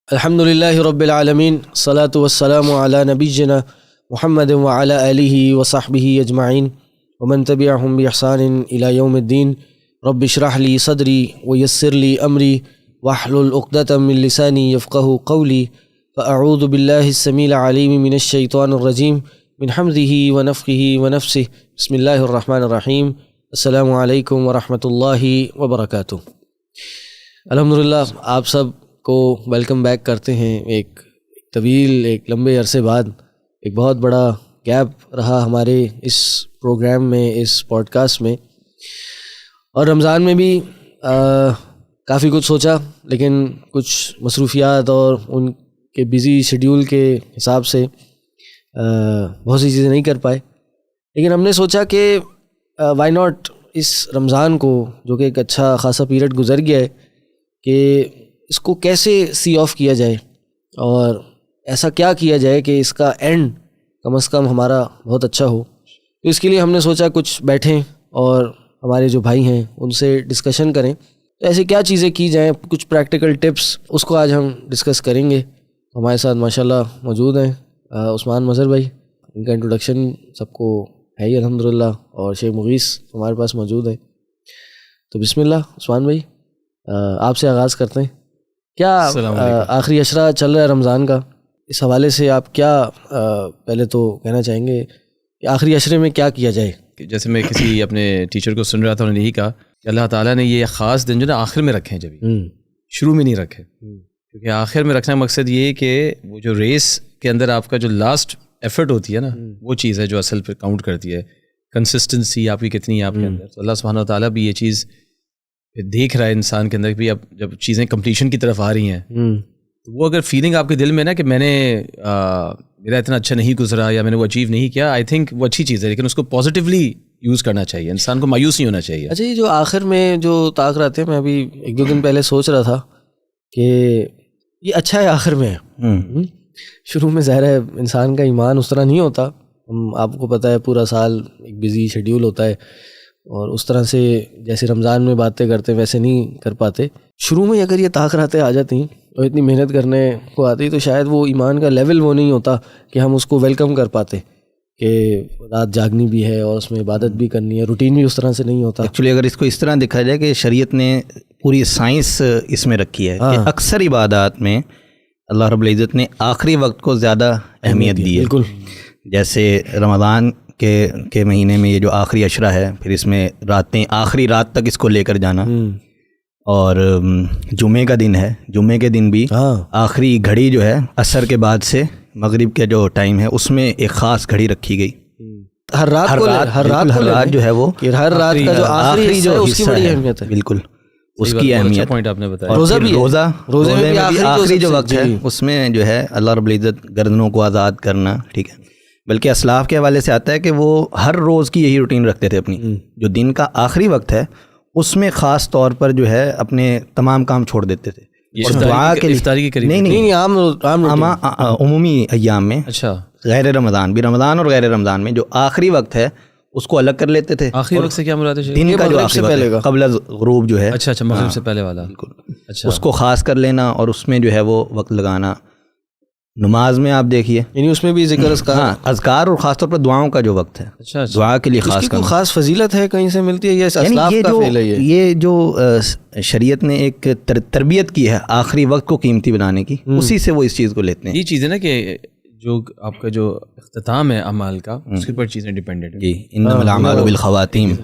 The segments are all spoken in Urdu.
الحمد للہ رب العالمین الصلاۃ والسلام علی نبینا محمد وعلی آلہ وصحبہ اجمعین ومن تبعہم بإحسان الی یوم الدین رب اشرح لی صدری ویسر لی امری واحلل عقدۃ من لسانی یفقہوا قولی فاعوذ باللہ السمیع العلیم من الشیطان الرجیم من حمزہ ونفخہ ونفثہ بسم اللہ الرحمن الرحیم السلام علیکم ورحمۃ اللہ وبرکاتہ۔ الحمدللہ آپ سب کو ویلکم بیک کرتے ہیں۔ ایک طویل ایک لمبے عرصے بعد ایک بہت بڑا گیپ رہا ہمارے اس پروگرام میں، اس پوڈ کاسٹ میں، اور رمضان میں بھی کافی کچھ سوچا، لیکن کچھ مصروفیات اور ان کے بزی شیڈیول کے حساب سے بہت سی چیزیں نہیں کر پائے۔ لیکن ہم نے سوچا کہ وائی ناٹ اس رمضان کو، جو کہ ایک اچھا خاصا پیریڈ گزر گیا ہے، کہ اس کو کیسے سی آف کیا جائے اور ایسا کیا کیا جائے کہ اس کا اینڈ کم از کم ہمارا بہت اچھا ہو۔ تو اس کے لیے ہم نے سوچا کچھ بیٹھیں اور ہمارے جو بھائی ہیں ان سے ڈسکشن کریں، تو ایسے کیا چیزیں کی جائیں، کچھ پریکٹیکل ٹپس، اس کو آج ہم ڈسکس کریں گے۔ ہمارے ساتھ ماشاءاللہ موجود ہیں عثمان مظہر بھائی، ان کا انٹروڈکشن سب کو ہے ہی الحمدللہ، اور شیخ مغیث ہمارے پاس موجود ہے۔ تو بسم اللہ عثمان بھائی، آپ سے آغاز کرتے ہیں۔ کیا آخری عشرہ چل رہا ہے رمضان کا، اس حوالے سے آپ کیا پہلے تو کہنا چاہیں گے کہ آخری عشرے میں کیا کیا جائے؟ جیسے میں کسی اپنے ٹیچر کو سن رہا تھا، انہوں نے یہی کہا کہ اللہ تعالیٰ نے یہ خاص دن جو نا آخر میں رکھے ہیں، جب شروع میں نہیں رکھے، کیونکہ آخر میں رکھنے کا مقصد یہ ہے کہ وہ جو ریس کے اندر آپ کا جو لاسٹ ایفرٹ ہوتی ہے نا، وہ چیز ہے جو اصل پہ کاؤنٹ کرتی ہے، کنسسٹنسی آپ کی کتنی ہے آپ کے اندر۔ تو اللہ سبحانہ و تعالیٰ بھی یہ چیز دیکھ رہا ہے انسان کے اندر بھی، اب جب چیزیں کمپلیشن کی طرف آ رہی ہیں، تو وہ اگر فیلنگ آپ کے دل میں نا کہ میں نے میرا اتنا اچھا نہیں گزرا یا میں نے وہ اچیو نہیں کیا، آئی تھنک وہ اچھی چیز ہے، لیکن اس کو پازیٹیولی یوز کرنا چاہیے، انسان کو مایوس نہیں ہونا چاہیے۔ اچھا، یہ جو آخر میں جو طاق رہتے ہیں، میں ابھی ایک دو دن پہلے سوچ رہا تھا کہ یہ اچھا ہے آخر میں، شروع میں ظاہر ہے انسان کا ایمان اس طرح نہیں ہوتا، آپ کو پتہ ہے پورا سال ایک بزی شیڈیول ہوتا ہے، اور اس طرح سے جیسے رمضان میں باتیں کرتے ویسے نہیں کر پاتے۔ شروع میں اگر یہ طاق راتیں آ جاتی اور اتنی محنت کرنے کو آتی، تو شاید وہ ایمان کا لیول وہ نہیں ہوتا کہ ہم اس کو ویلکم کر پاتے، کہ رات جاگنی بھی ہے اور اس میں عبادت بھی کرنی ہے، روٹین بھی اس طرح سے نہیں ہوتا۔ ایکچولی اگر اس کو اس طرح دیکھا جائے کہ شریعت نے پوری سائنس اس میں رکھی ہے کہ اکثر عبادات میں اللہ رب العزت نے آخری وقت کو زیادہ اہمیت دی ہے۔ بالکل، جیسے رمضان کے مہینے میں یہ جو آخری عشرہ ہے، پھر اس میں راتیں آخری رات تک اس کو لے کر جانا، اور جمعے کا دن ہے، جمعے کے دن بھی آخری گھڑی جو ہے عصر کے بعد سے مغرب کے جو ٹائم ہے اس میں ایک خاص گھڑی رکھی گئی۔ ہر رات جو ہے وہ ہر رات کا جو آخری جو اس کی بڑی اہمیت ہے، بالکل اس کی اہمیت۔ پوائنٹ آپ نے بتایا، روزے میں بھی آخری جو وقت ہے اس میں جو ہے اللہ رب العزت گردنوں کو آزاد کرنا، ٹھیک ہے، بلکہ اسلاف کے حوالے سے آتا ہے کہ وہ ہر روز کی یہی روٹین رکھتے تھے اپنی، جو دن کا آخری وقت ہے اس میں خاص طور پر جو ہے اپنے تمام کام چھوڑ دیتے تھے، اور دعا کے افطاری کے قریب نہیں عمومی ایام میں، اچھا غیر رمضان بھی، رمضان اور غیر رمضان میں جو آخری وقت ہے اس کو الگ کر لیتے تھے۔ آخری وقت سے کیا مراد ہے؟ دن کا جو آخری وقت ہے قبل از غروب جو ہے، اچھا مغرب سے پہلے والا، بالکل اس کو خاص کر لینا اور اس میں جو ہے وہ وقت لگانا۔ نماز میں آپ دیکھیے، یعنی اس میں بھی ذکر اذکار اور خاص طور پر دعاؤں کا جو وقت ہے، دعا کے لیے خاص فضیلت ہے، کہیں سے ملتی ہے یا اسلاف کا فعل ہے؟ یہ جو شریعت نے ایک تربیت کی ہے آخری وقت کو قیمتی بنانے کی، اسی سے وہ اس چیز کو لیتے ہیں۔ یہ چیز ہے نا کہ جو آپ کا جو اختتام ہے اعمال کا، اس کے اوپر چیزیں ڈیپینڈنٹ ہیں۔ جی، انما الاعمال بالخواتیم،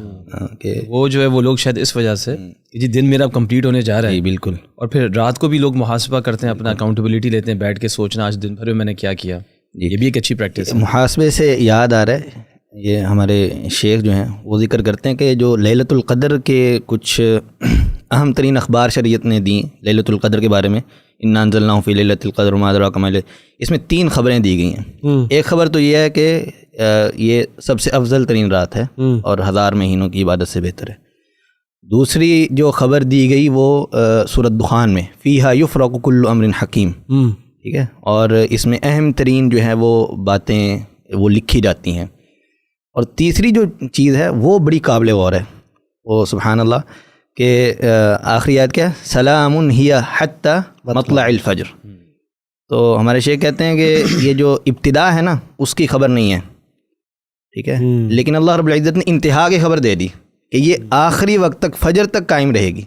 کہ وہ جو ہے وہ لوگ شاید اس وجہ سے جی دن میرا کمپلیٹ ہونے جا رہا ہے، بالکل، اور پھر رات کو بھی لوگ محاسبہ کرتے ہیں، اپنا اکاؤنٹیبلٹی لیتے ہیں، بیٹھ کے سوچنا آج دن بھر میں میں نے کیا کیا، یہ بھی ایک اچھی پریکٹس ہے۔ محاسبے سے یاد آ رہا ہے، یہ ہمارے شیخ جو ہیں وہ ذکر کرتے ہیں کہ جو لیلۃ القدر کے کچھ اہم ترین اخبار شریعت نے دیں لیلۃ القدر کے بارے میں، انا انزلناہ فی لیلۃ القدر وما ادراک ما لیلۃ، اس میں 3 خبریں دی گئی ہیں۔ ایک خبر تو یہ ہے کہ یہ سب سے افضل ترین رات ہے اور 1000 مہینوں کی عبادت سے بہتر ہے۔ دوسری جو خبر دی گئی وہ سورۃ دخان میں، فیہا یفرق کل امر حکیم، ٹھیک ہے، اور اس میں اہم ترین جو ہے وہ باتیں وہ لکھی جاتی ہیں۔ اور تیسری جو چیز ہے وہ بڑی قابل غور ہے، وہ سبحان اللہ کہ آخری آیت کیا ہے، سلام ہی حتی مطلع الفجر، تو ہمارے شیخ کہتے ہیں کہ یہ جو ابتدا ہے نا اس کی خبر نہیں ہے، ٹھیک ہے، لیکن اللہ رب العزت نے انتہا کی خبر دے دی کہ یہ آخری وقت تک، فجر تک قائم رہے گی.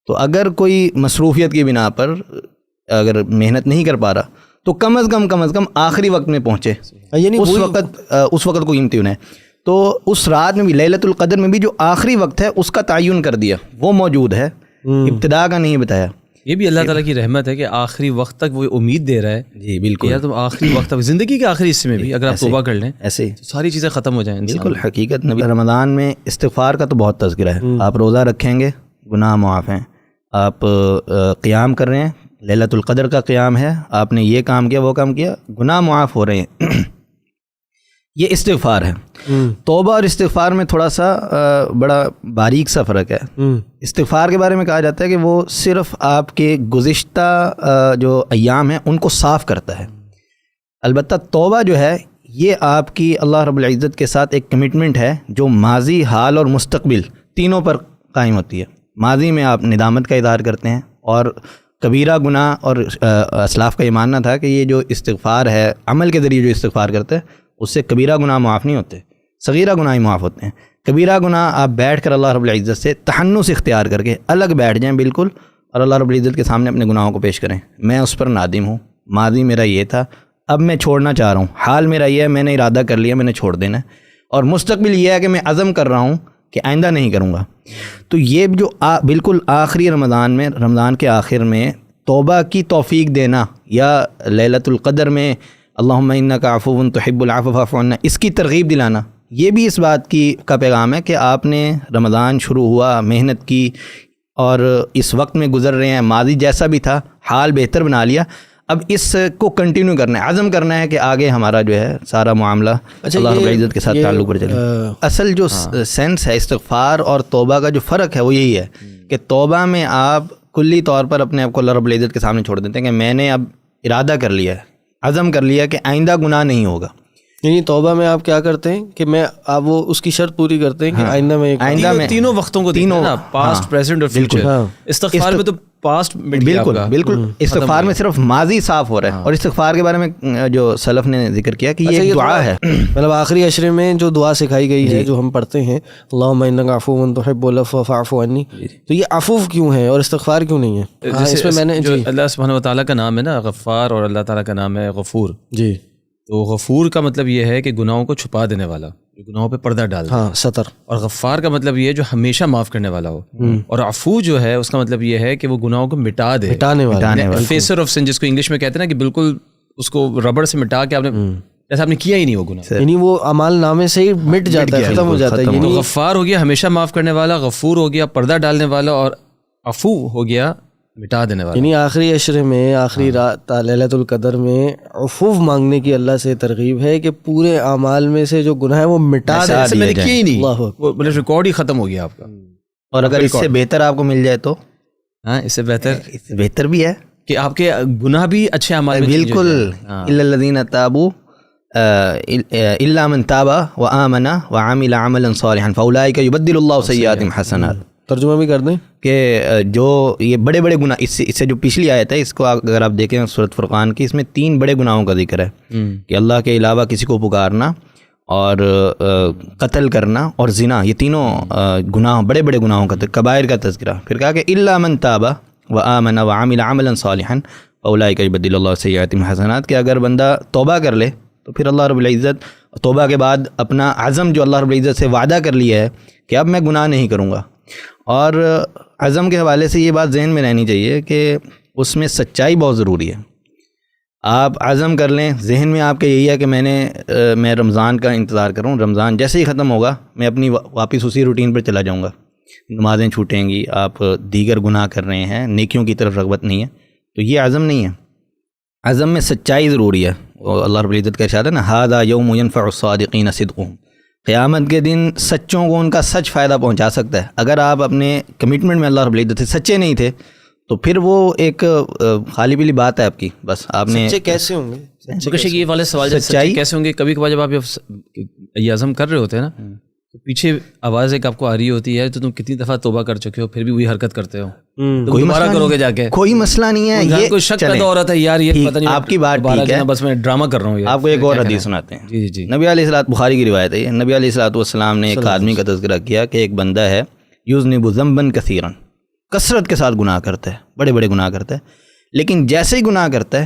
تو اگر کوئی مصروفیت کی بنا پر اگر محنت نہیں کر پا رہا تو کم از کم آخری وقت میں پہنچے، یعنی اس وقت کو قیمتی انہیں. تو اس رات میں بھی، لیلۃ القدر میں بھی جو آخری وقت ہے اس کا تعین کر دیا، وہ موجود ہے، ابتدا کا نہیں بتایا. یہ بھی اللہ تعالیٰ کی رحمت ہے کہ آخری وقت تک وہ امید دے رہا ہے. جی بالکل، یا تم آخری وقت تک، زندگی کے آخری حصے میں بھی اگر آپ توبہ کر لیں ایسے ہی تو ساری چیزیں ختم ہو جائیں. بالکل حقیقت. نبی رمضان میں استغفار کا تو بہت تذکرہ ہے. آپ روزہ رکھیں گے گناہ معاف ہیں، آپ قیام کر رہے ہیں، لیلۃ القدر کا قیام ہے، آپ نے یہ کام کیا وہ کام کیا، گناہ معاف ہو رہے ہیں. یہ استغفار ہے. توبہ اور استغفار میں تھوڑا سا بڑا باریک سا فرق ہے. استغفار کے بارے میں کہا جاتا ہے کہ وہ صرف آپ کے گزشتہ جو ایام ہیں ان کو صاف کرتا ہے. البتہ توبہ جو ہے یہ آپ کی اللہ رب العزت کے ساتھ ایک کمٹمنٹ ہے جو ماضی، حال اور مستقبل تینوں پر قائم ہوتی ہے. ماضی میں آپ ندامت کا اظہار کرتے ہیں، اور کبیرہ گناہ، اور اسلاف کا یہ ماننا تھا کہ یہ جو استغفار ہے، عمل کے ذریعے جو استغفار کرتے ہیں اس سے کبیرہ گناہ معاف نہیں ہوتے، صغیرہ گناہ ہی معاف ہوتے ہیں. کبیرہ گناہ آپ بیٹھ کر اللہ رب العزت سے تحنس اختیار کر کے الگ بیٹھ جائیں بالکل، اور اللہ رب العزت کے سامنے اپنے گناہوں کو پیش کریں. میں اس پر نادم ہوں، ماضی میرا یہ تھا، اب میں چھوڑنا چاہ رہا ہوں. حال میرا یہ ہے، میں نے ارادہ کر لیا، میں نے چھوڑ دینا ہے. اور مستقبل یہ ہے کہ میں عزم کر رہا ہوں کہ آئندہ نہیں کروں گا. تو یہ جو بالکل آخری رمضان کے آخر میں توبہ کی توفیق دینا، یا لیلۃ القدر میں اللہم انک عفو تحب العفو فاعف عنا، اس کی ترغیب دلانا، یہ بھی اس بات کا پیغام ہے کہ آپ نے رمضان شروع ہوا، محنت کی، اور اس وقت میں گزر رہے ہیں، ماضی جیسا بھی تھا حال بہتر بنا لیا، اب اس کو کنٹینیو کرنا ہے، عزم کرنا ہے کہ آگے ہمارا جو ہے سارا معاملہ اللہ رب العزت کے ساتھ تعلق پر چلے. اصل جو سینس ہے استغفار اور توبہ کا جو فرق ہے وہ یہی ہے کہ توبہ میں آپ کلی طور پر اپنے آپ کو اللہ رب العزت کے سامنے چھوڑ دیتے ہیں کہ میں نے اب ارادہ کر لیا ہے، عزم کر لیا کہ آئندہ گناہ نہیں ہوگا. یعنی توبہ میں آپ کیا کرتے ہیں کہ آپ وہ اس کی شرط پوری کرتے ہیں کہ آئندہ میں تینوں وقتوں کو دیکھیں نا، پاسٹ، پریزنٹ اور فیوچر. استغفار میں تو پاسٹ بالکل استغفار میں صرف ماضی صاف ہو رہا ہے. اور استغفار کے بارے میں جو سلف نے ذکر کیا کہ یہ دعا ہے، مطلب آخری عشرے میں جو دعا سکھائی گئی ہے جو ہم پڑھتے ہیں، اللہم انک عفو تحب العفو فاعف عنی، تو یہ عفو کیوں ہے اور استغفار کیوں نہیں ہے؟ اس میں میں نے جو اللہ سبحانہ و تعالیٰ کا نام ہے نا غفار، اور اللہ تعالیٰ کا نام ہے غفور. جی، تو غفور کا مطلب یہ ہے کہ گناہوں کو چھپا دینے والا، جو گناہوں پہ پردہ ڈال دے، ستر. اور غفار کا مطلب یہ ہے جو ہمیشہ معاف کرنے والا ہو. اور عفو جو ہے اس کا مطلب یہ ہے کہ وہ گناہوں کو مٹانے والا، فیسر آف سن جس کو انگلش میں کہتے ہیں نا، کہ بالکل اس کو ربڑ سے مٹا کے آپ نے جیسا آپ نے کیا ہی نہیں وہ گناہ، یعنی وہ اعمال نامے سے ہی مٹ جاتا ہے، ختم ہو جاتا ہے. یعنی غفار ہو گیا ہمیشہ معاف کرنے والا، غفور ہو گیا پردہ ڈالنے والا، اور عفو ہو گیا مٹا دینے والا. یعنی آخری عشرے میں، آخری رات لیلۃ القدر میں عفو مانگنے کی اللہ سے ترغیب ہے کہ پورے اعمال میں سے جو گناہ ہے وہ مٹا دے. میں نے کیا ہی نہیں، وہ ریکارڈ ہی ختم ہو گیا آپ کا. اور اگر اس سے بہتر آپ کو مل جائے تو اس سے بہتر بھی ہے کہ آپ کے گناہ بھی اچھے اعمال میں. بالکل، الا الذین تابوا الا من تاب وآمن وعمل عملا صالحا فاولئک یبدل اللہ سیئاتہم حسنات. ترجمہ بھی کر دیں کہ جو یہ بڑے بڑے گناہ، اس سے جو پچھلی آیت ہے، اس کو اگر آپ دیکھیں سورۃ فرقان کی، اس میں 3 بڑے گناہوں کا ذکر ہے کہ اللہ کے علاوہ کسی کو پکارنا، اور قتل کرنا، اور زنا. یہ تینوں گناہ، بڑے بڑے گناہوں کا کبائر کا تذکرہ. پھر کہا کہ الا من تاب وآمن وعمل عملا صالحا فاولئک یبدل اللہ سیئاتہم حسنات، کہ اگر بندہ توبہ کر لے تو پھر اللہ رب العزت توبہ کے بعد اپنا عزم جو اللہ رب العزت سے وعدہ کر لیا ہے کہ اب میں گناہ نہیں کروں گا. اور عزم کے حوالے سے یہ بات ذہن میں رہنی چاہیے کہ اس میں سچائی بہت ضروری ہے. آپ عزم کر لیں، ذہن میں آپ کا یہی ہے کہ میں رمضان کا انتظار کروں، رمضان جیسے ہی ختم ہوگا میں اپنی واپس اسی روٹین پر چلا جاؤں گا، نمازیں چھوٹیں گی، آپ دیگر گناہ کر رہے ہیں، نیکیوں کی طرف رغبت نہیں ہے، تو یہ عزم نہیں ہے. عزم میں سچائی ضروری ہے. اور اللہ رب العزت کا ارشاد ہے نا، ھذا یوم ینفع الصادقین صدقہم، قیامت کے دن سچوں کو ان کا سچ فائدہ پہنچا سکتا ہے. اگر آپ اپنے کمٹمنٹ میں اللہ رب العزت سے سچے نہیں تھے تو پھر وہ ایک خالی پیلی بات ہے آپ کی، بس آپ نے. سچے کیسے ہوں گے؟ یہ والے سوال سچائی کیسے ہوں گے؟ کبھی کبھار جب آپ یہ عزم کر رہے ہوتے ہیں نا، تو پیچھے آواز ایک آپ کو آ رہی ہوتی ہے تو تم کتنی دفعہ توبہ کر چکے ہو پھر بھی وہی حرکت کرتے ہو, تم دوبارہ کرو گے جا کے, کوئی مسئلہ نہیں ہے. یہ کوئی شک پیدا ہو رہا تھا یار یہ پتہ نہیں آپ کی بات ٹھیک ہے, بس میں ڈرامہ کر رہا ہوں. آپ کو ایک اور حدیث سناتے ہیں. جی جی. نبی علیہ الصلوۃ بخاری کی روایت ہے. نبی علیہ الصلوۃ والسلام نے ایک آدمی کا تذکرہ کیا کہ ایک بندہ ہے یذنب ذنبا کثیرا, کثرت کے ساتھ گناہ کرتا ہے, بڑے بڑے گناہ کرتا ہے, لیکن جیسے ہی گناہ کرتا ہے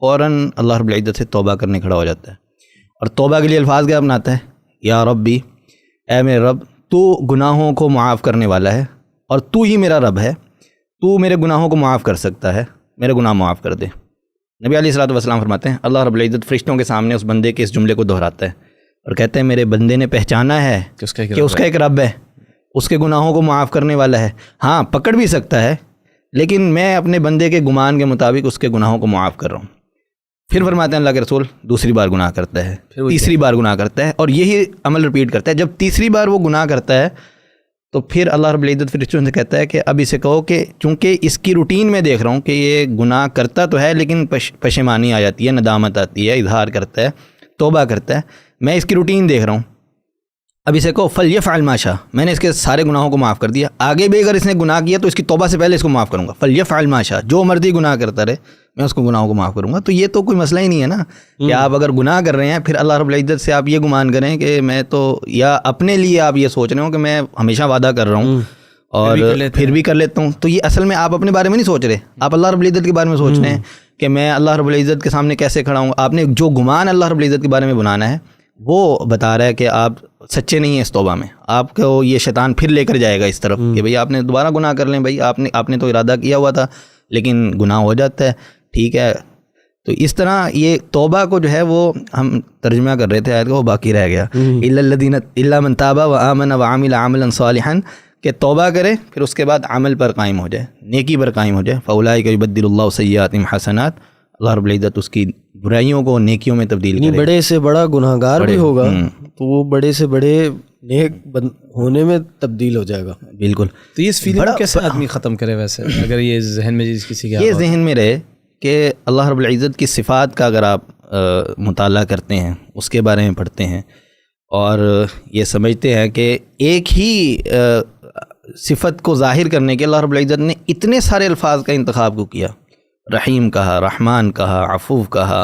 فوراً اللہ رب العزت سے توبہ کرنے کھڑا ہو جاتا ہے. اور توبہ کے لیے الفاظ کیا اپناتا ہے؟ یا ربی, اے میرے رب تو گناہوں کو معاف کرنے والا ہے اور تو ہی میرا رب ہے, تو میرے گناہوں کو معاف کر سکتا ہے, میرے گناہ معاف کر دے. نبی علیہ الصلوۃ والسلام فرماتے ہیں اللہ رب العزت فرشتوں کے سامنے اس بندے کے اس جملے کو دہراتا ہے اور کہتے ہیں میرے بندے نے پہچانا ہے کہ اس کا ایک رب ہے, اس کے گناہوں کو معاف کرنے والا ہے. ہاں پکڑ بھی سکتا ہے لیکن میں اپنے بندے کے گمان کے مطابق اس کے گناہوں کو معاف کر رہا ہوں. پھر فرماتے ہیں اللہ کے رسول دوسری بار گناہ کرتا ہے, تیسری بار گناہ کرتا ہے, اور یہی عمل رپیٹ کرتا ہے. جب تیسری بار وہ گناہ کرتا ہے تو پھر اللہ رب العزت فرشتوں سے کہتا ہے کہ اب اسے کہو کہ چونکہ اس کی روٹین میں دیکھ رہا ہوں کہ یہ گناہ کرتا تو ہے لیکن پشیمانی آ جاتی ہے, ندامت آتی ہے, اظہار کرتا ہے, توبہ کرتا ہے, میں اس کی روٹین دیکھ رہا ہوں, اب اسے کہو فلیفعل ما شاء, میں نے اس کے سارے گناہوں کو معاف کر دیا, آگے بھی اگر اس نے گناہ کیا تو اس کی توبہ سے پہلے اس کو معاف کروں گا. فلیفعل ما شاء, جو مرضی گناہ کرتا رہے میں اس کو گناہوں کو معاف کروں گا. تو یہ تو کوئی مسئلہ ہی نہیں ہے نا کہ آپ اگر گناہ کر رہے ہیں پھر اللہ رب العزت سے آپ یہ گمان کریں کہ میں تو, یا اپنے لیے آپ یہ سوچ رہے ہوں کہ میں ہمیشہ وعدہ کر رہا ہوں اور پھر بھی کر لیتا ہوں. تو یہ اصل میں آپ اپنے بارے میں نہیں سوچ رہے, آپ اللہ رب العزت کے بارے میں سوچ رہے ہیں کہ میں اللہ رب العزت کے سامنے کیسے کھڑا ہوں. آپ نے جو گمان اللہ رب العزت کے بارے میں بنانا ہے وہ بتا رہا ہے کہ آپ سچے نہیں ہیں اس توبہ میں. آپ کو یہ شیطان پھر لے کر جائے گا اس طرف کہ بھئی آپ نے دوبارہ گناہ کر لیں, بھئی آپ نے تو ارادہ کیا ہوا تھا لیکن گناہ ہو جاتا ہے, ٹھیک ہے. تو اس طرح یہ توبہ کو جو ہے وہ ہم ترجمہ کر رہے تھے آیت کا, وہ باقی رہ گیا الا من تاب وآمن وعمل عملا صالحا, کہ توبہ کرے پھر اس کے بعد عمل پر قائم ہو جائے, نیکی پر قائم ہو جائے. فاولئک یبدل اللہ سیئاتہم حسنات, اللہ رب العزت اس کی برائیوں کو نیکیوں میں تبدیل کرے. بڑے سے بڑا گناہ گار بھی ہوگا تو وہ بڑے سے بڑے نیک ہونے میں تبدیل ہو جائے گا. بالکل. تو اس فیلنگ کیسے آدمی ختم کرے ویسے, اگر یہ ذہن میں کسی کا یہ ذہن میں رہے کہ اللہ رب العزت کی صفات کا اگر آپ مطالعہ کرتے ہیں, اس کے بارے میں پڑھتے ہیں اور یہ سمجھتے ہیں کہ ایک ہی صفت کو ظاہر کرنے کے اللہ رب العزت نے اتنے سارے الفاظ کا انتخاب کو کیا, رحیم کہا, رحمان کہا, عفو کہا,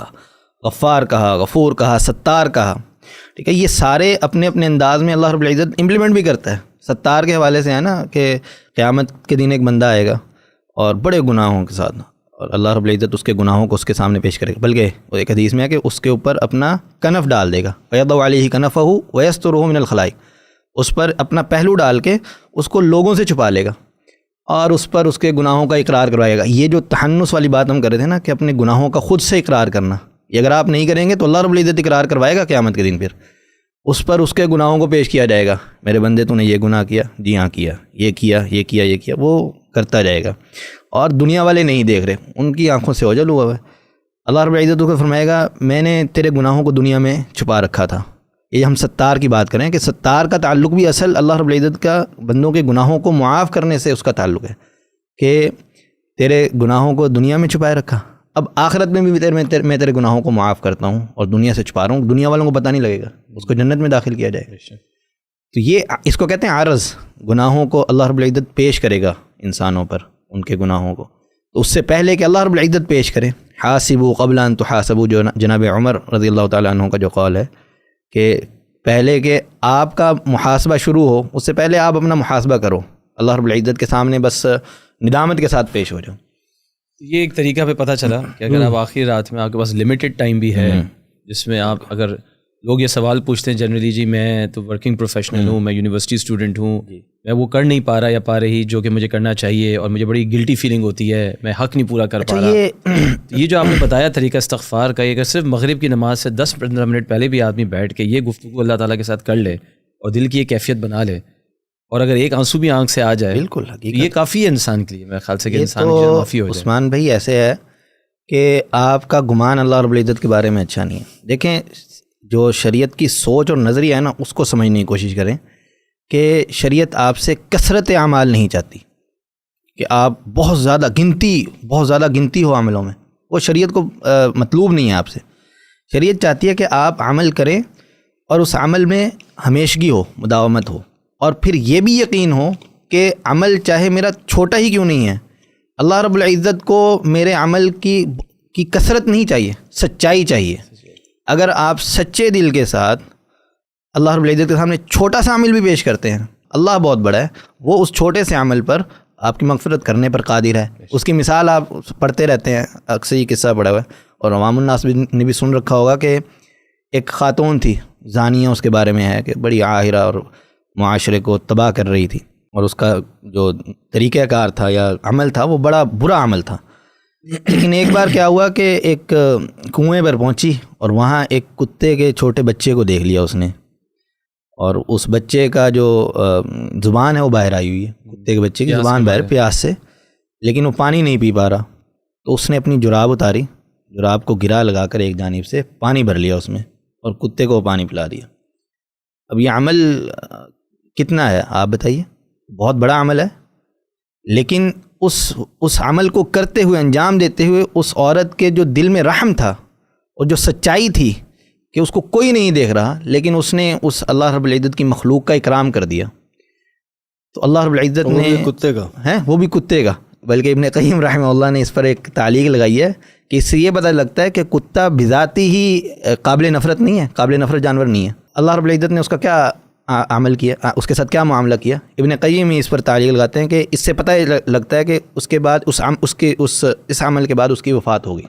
غفار کہا, غفور کہا, ستار کہا, ٹھیک ہے. یہ سارے اپنے اپنے انداز میں اللہ رب العزت امپلیمنٹ بھی کرتا ہے. ستار کے حوالے سے ہے نا کہ قیامت کے دن ایک بندہ آئے گا اور بڑے گناہوں کے ساتھ, اور اللہ رب العزت اس کے گناہوں کو اس کے سامنے پیش کرے گا, بلکہ ایک حدیث میں ہے کہ اس کے اوپر اپنا کنف ڈال دے گا, وَيَضَعُ عَلَيْهِ كَنَفَهُ وَيَسْتُرُهُ مِنَ الْخَلَائِقِ, اس پر اپنا پہلو ڈال کے اس کو لوگوں سے چھپا لے گا اور اس پر اس کے گناہوں کا اقرار کروائے گا. یہ جو تحنس والی بات ہم کر رہے تھے نا کہ اپنے گناہوں کا خود سے اقرار کرنا, یہ اگر آپ نہیں کریں گے تو اللہ رب العزت اقرار کروائے گا قیامت کے دن, پھر اس پر اس کے گناہوں کو پیش کیا جائے گا. میرے بندے تو نے یہ گناہ کیا, جی ہاں کیا, یہ کیا, یہ کیا, یہ کیا, وہ کرتا جائے گا. اور دنیا والے نہیں دیکھ رہے, ان کی آنکھوں سے اوجھل ہوا ہے. اللہ رب العزت کو فرمائے گا میں نے تیرے گناہوں کو دنیا میں چھپا رکھا تھا. یہ ہم ستار کی بات کریں کہ ستار کا تعلق بھی اصل اللہ رب العزت کا بندوں کے گناہوں کو معاف کرنے سے اس کا تعلق ہے کہ تیرے گناہوں کو دنیا میں چھپائے رکھا, اب آخرت میں بھی میں تیرے گناہوں کو معاف کرتا ہوں اور دنیا سے چھپا رہا ہوں, دنیا والوں کو پتہ نہیں لگے گا, اس کو جنت میں داخل کیا جائے گا. تو یہ اس کو کہتے ہیں عرض, گناہوں کو اللہ رب العزت پیش کرے گا انسانوں پر, ان کے گناہوں کو. تو اس سے پہلے کہ اللہ رب العزت پیش کرے, حاسبوا قبل ان تحاسبوا, جو جناب عمر رضی اللہ تعالیٰ عنہ کا جو قول ہے کہ پہلے کہ آپ کا محاسبہ شروع ہو اس سے پہلے آپ اپنا محاسبہ کرو, اللہ رب العزت کے سامنے بس ندامت کے ساتھ پیش ہو جاؤ. یہ ایک طریقہ پہ پتہ چلا کہ اگر آپ آخری رات میں آپ کے پاس لمیٹڈ ٹائم بھی ہے, جس میں آپ, اگر لوگ یہ سوال پوچھتے ہیں جنرلی, جی میں تو ورکنگ پروفیشنل ہوں, میں یونیورسٹی اسٹوڈنٹ ہوں, میں وہ کر نہیں پا رہا یا پا رہی جو کہ مجھے کرنا چاہیے, اور مجھے بڑی گلٹی فیلنگ ہوتی ہے, میں حق نہیں پورا کر پا رہا. یہ جو آپ نے بتایا طریقہ استغفار کا, یہ اگر صرف مغرب کی نماز سے 10-15 منٹ پہلے بھی آدمی بیٹھ کے یہ گفتگو اللہ تعالیٰ کے ساتھ کر لے اور دل کی یہ کیفیت بنا لے, اور اگر ایک آنسو بھی آنکھ سے آ جائے, بالکل یہ کافی ہے انسان کے لیے. میرے خیال سے کہ انسان کی معافی ہو جائے. عثمان بھائی ایسے ہے کہ آپ کا گمان اللہ رب العزت کے بارے میں اچھا نہیں ہے. دیکھیں جو شریعت کی سوچ اور نظریہ ہے نا, اس کو سمجھنے کی کوشش کریں کہ شریعت آپ سے کثرت اعمال نہیں چاہتی کہ آپ بہت زیادہ گنتی ہو عملوں میں, وہ شریعت کو مطلوب نہیں ہے آپ سے. شریعت چاہتی ہے کہ آپ عمل کریں اور اس عمل میں ہمیشگی ہو، مداومت ہو، اور پھر یہ بھی یقین ہو کہ عمل چاہے میرا چھوٹا ہی کیوں نہیں ہے، اللہ رب العزت کو میرے عمل کی کثرت نہیں چاہیے، سچائی چاہیے۔ اگر آپ سچے دل کے ساتھ اللہ رب العزت کے سامنے چھوٹا سا عمل بھی پیش کرتے ہیں، اللہ بہت بڑا ہے، وہ اس چھوٹے سے عمل پر آپ کی مغفرت کرنے پر قادر ہے۔ اس کی مثال آپ پڑھتے رہتے ہیں، اکثر یہ قصہ پڑھا ہوا ہے اور عوام الناس نے بھی سن رکھا ہوگا کہ ایک خاتون تھی زانیہ، اس کے بارے میں ہے کہ بڑی عاہرہ اور معاشرے کو تباہ کر رہی تھی، اور اس کا جو طریقہ کار تھا یا عمل تھا وہ بڑا برا عمل تھا۔ لیکن ایک بار کیا ہوا کہ ایک کنویں پر پہنچی اور وہاں ایک کتے کے چھوٹے بچے کو دیکھ لیا اس نے، اور اس بچے کا جو زبان ہے وہ باہر آئی ہوئی ہے، کتے کے بچے کی زبان باہر پیاس سے، لیکن وہ پانی نہیں پی پا رہا، تو اس نے اپنی جراب اتاری، جراب کو گرا لگا کر ایک جانب سے پانی بھر لیا اس میں اور کتے کو پانی پلا دیا۔ اب یہ عمل کتنا ہے آپ بتائیے؟ بہت بڑا عمل ہے، لیکن اس عمل کو کرتے ہوئے، انجام دیتے ہوئے اس عورت کے جو دل میں رحم تھا اور جو سچائی تھی کہ اس کو کوئی نہیں دیکھ رہا، لیکن اس نے اس اللہ رب العزت کی مخلوق کا اکرام کر دیا، تو اللہ رب العزت نے کتے کا وہ بھی کتے کا، بلکہ ابن قیم رحمہ اللہ نے اس پر ایک تعلیق لگائی ہے کہ اس سے یہ پتہ لگتا ہے کہ کتا بذاتی ہی قابل نفرت نہیں ہے، قابل نفرت جانور نہیں ہے۔ اللہ رب العزت نے اس کا کیا عمل کیا، اس کے ساتھ کیا معاملہ کیا؟ ابن قیم اس پر تعلیق لگاتے ہیں کہ اس سے پتہ لگتا ہے کہ اس کے بعد اس عمل کے بعد اس کی وفات ہوگی،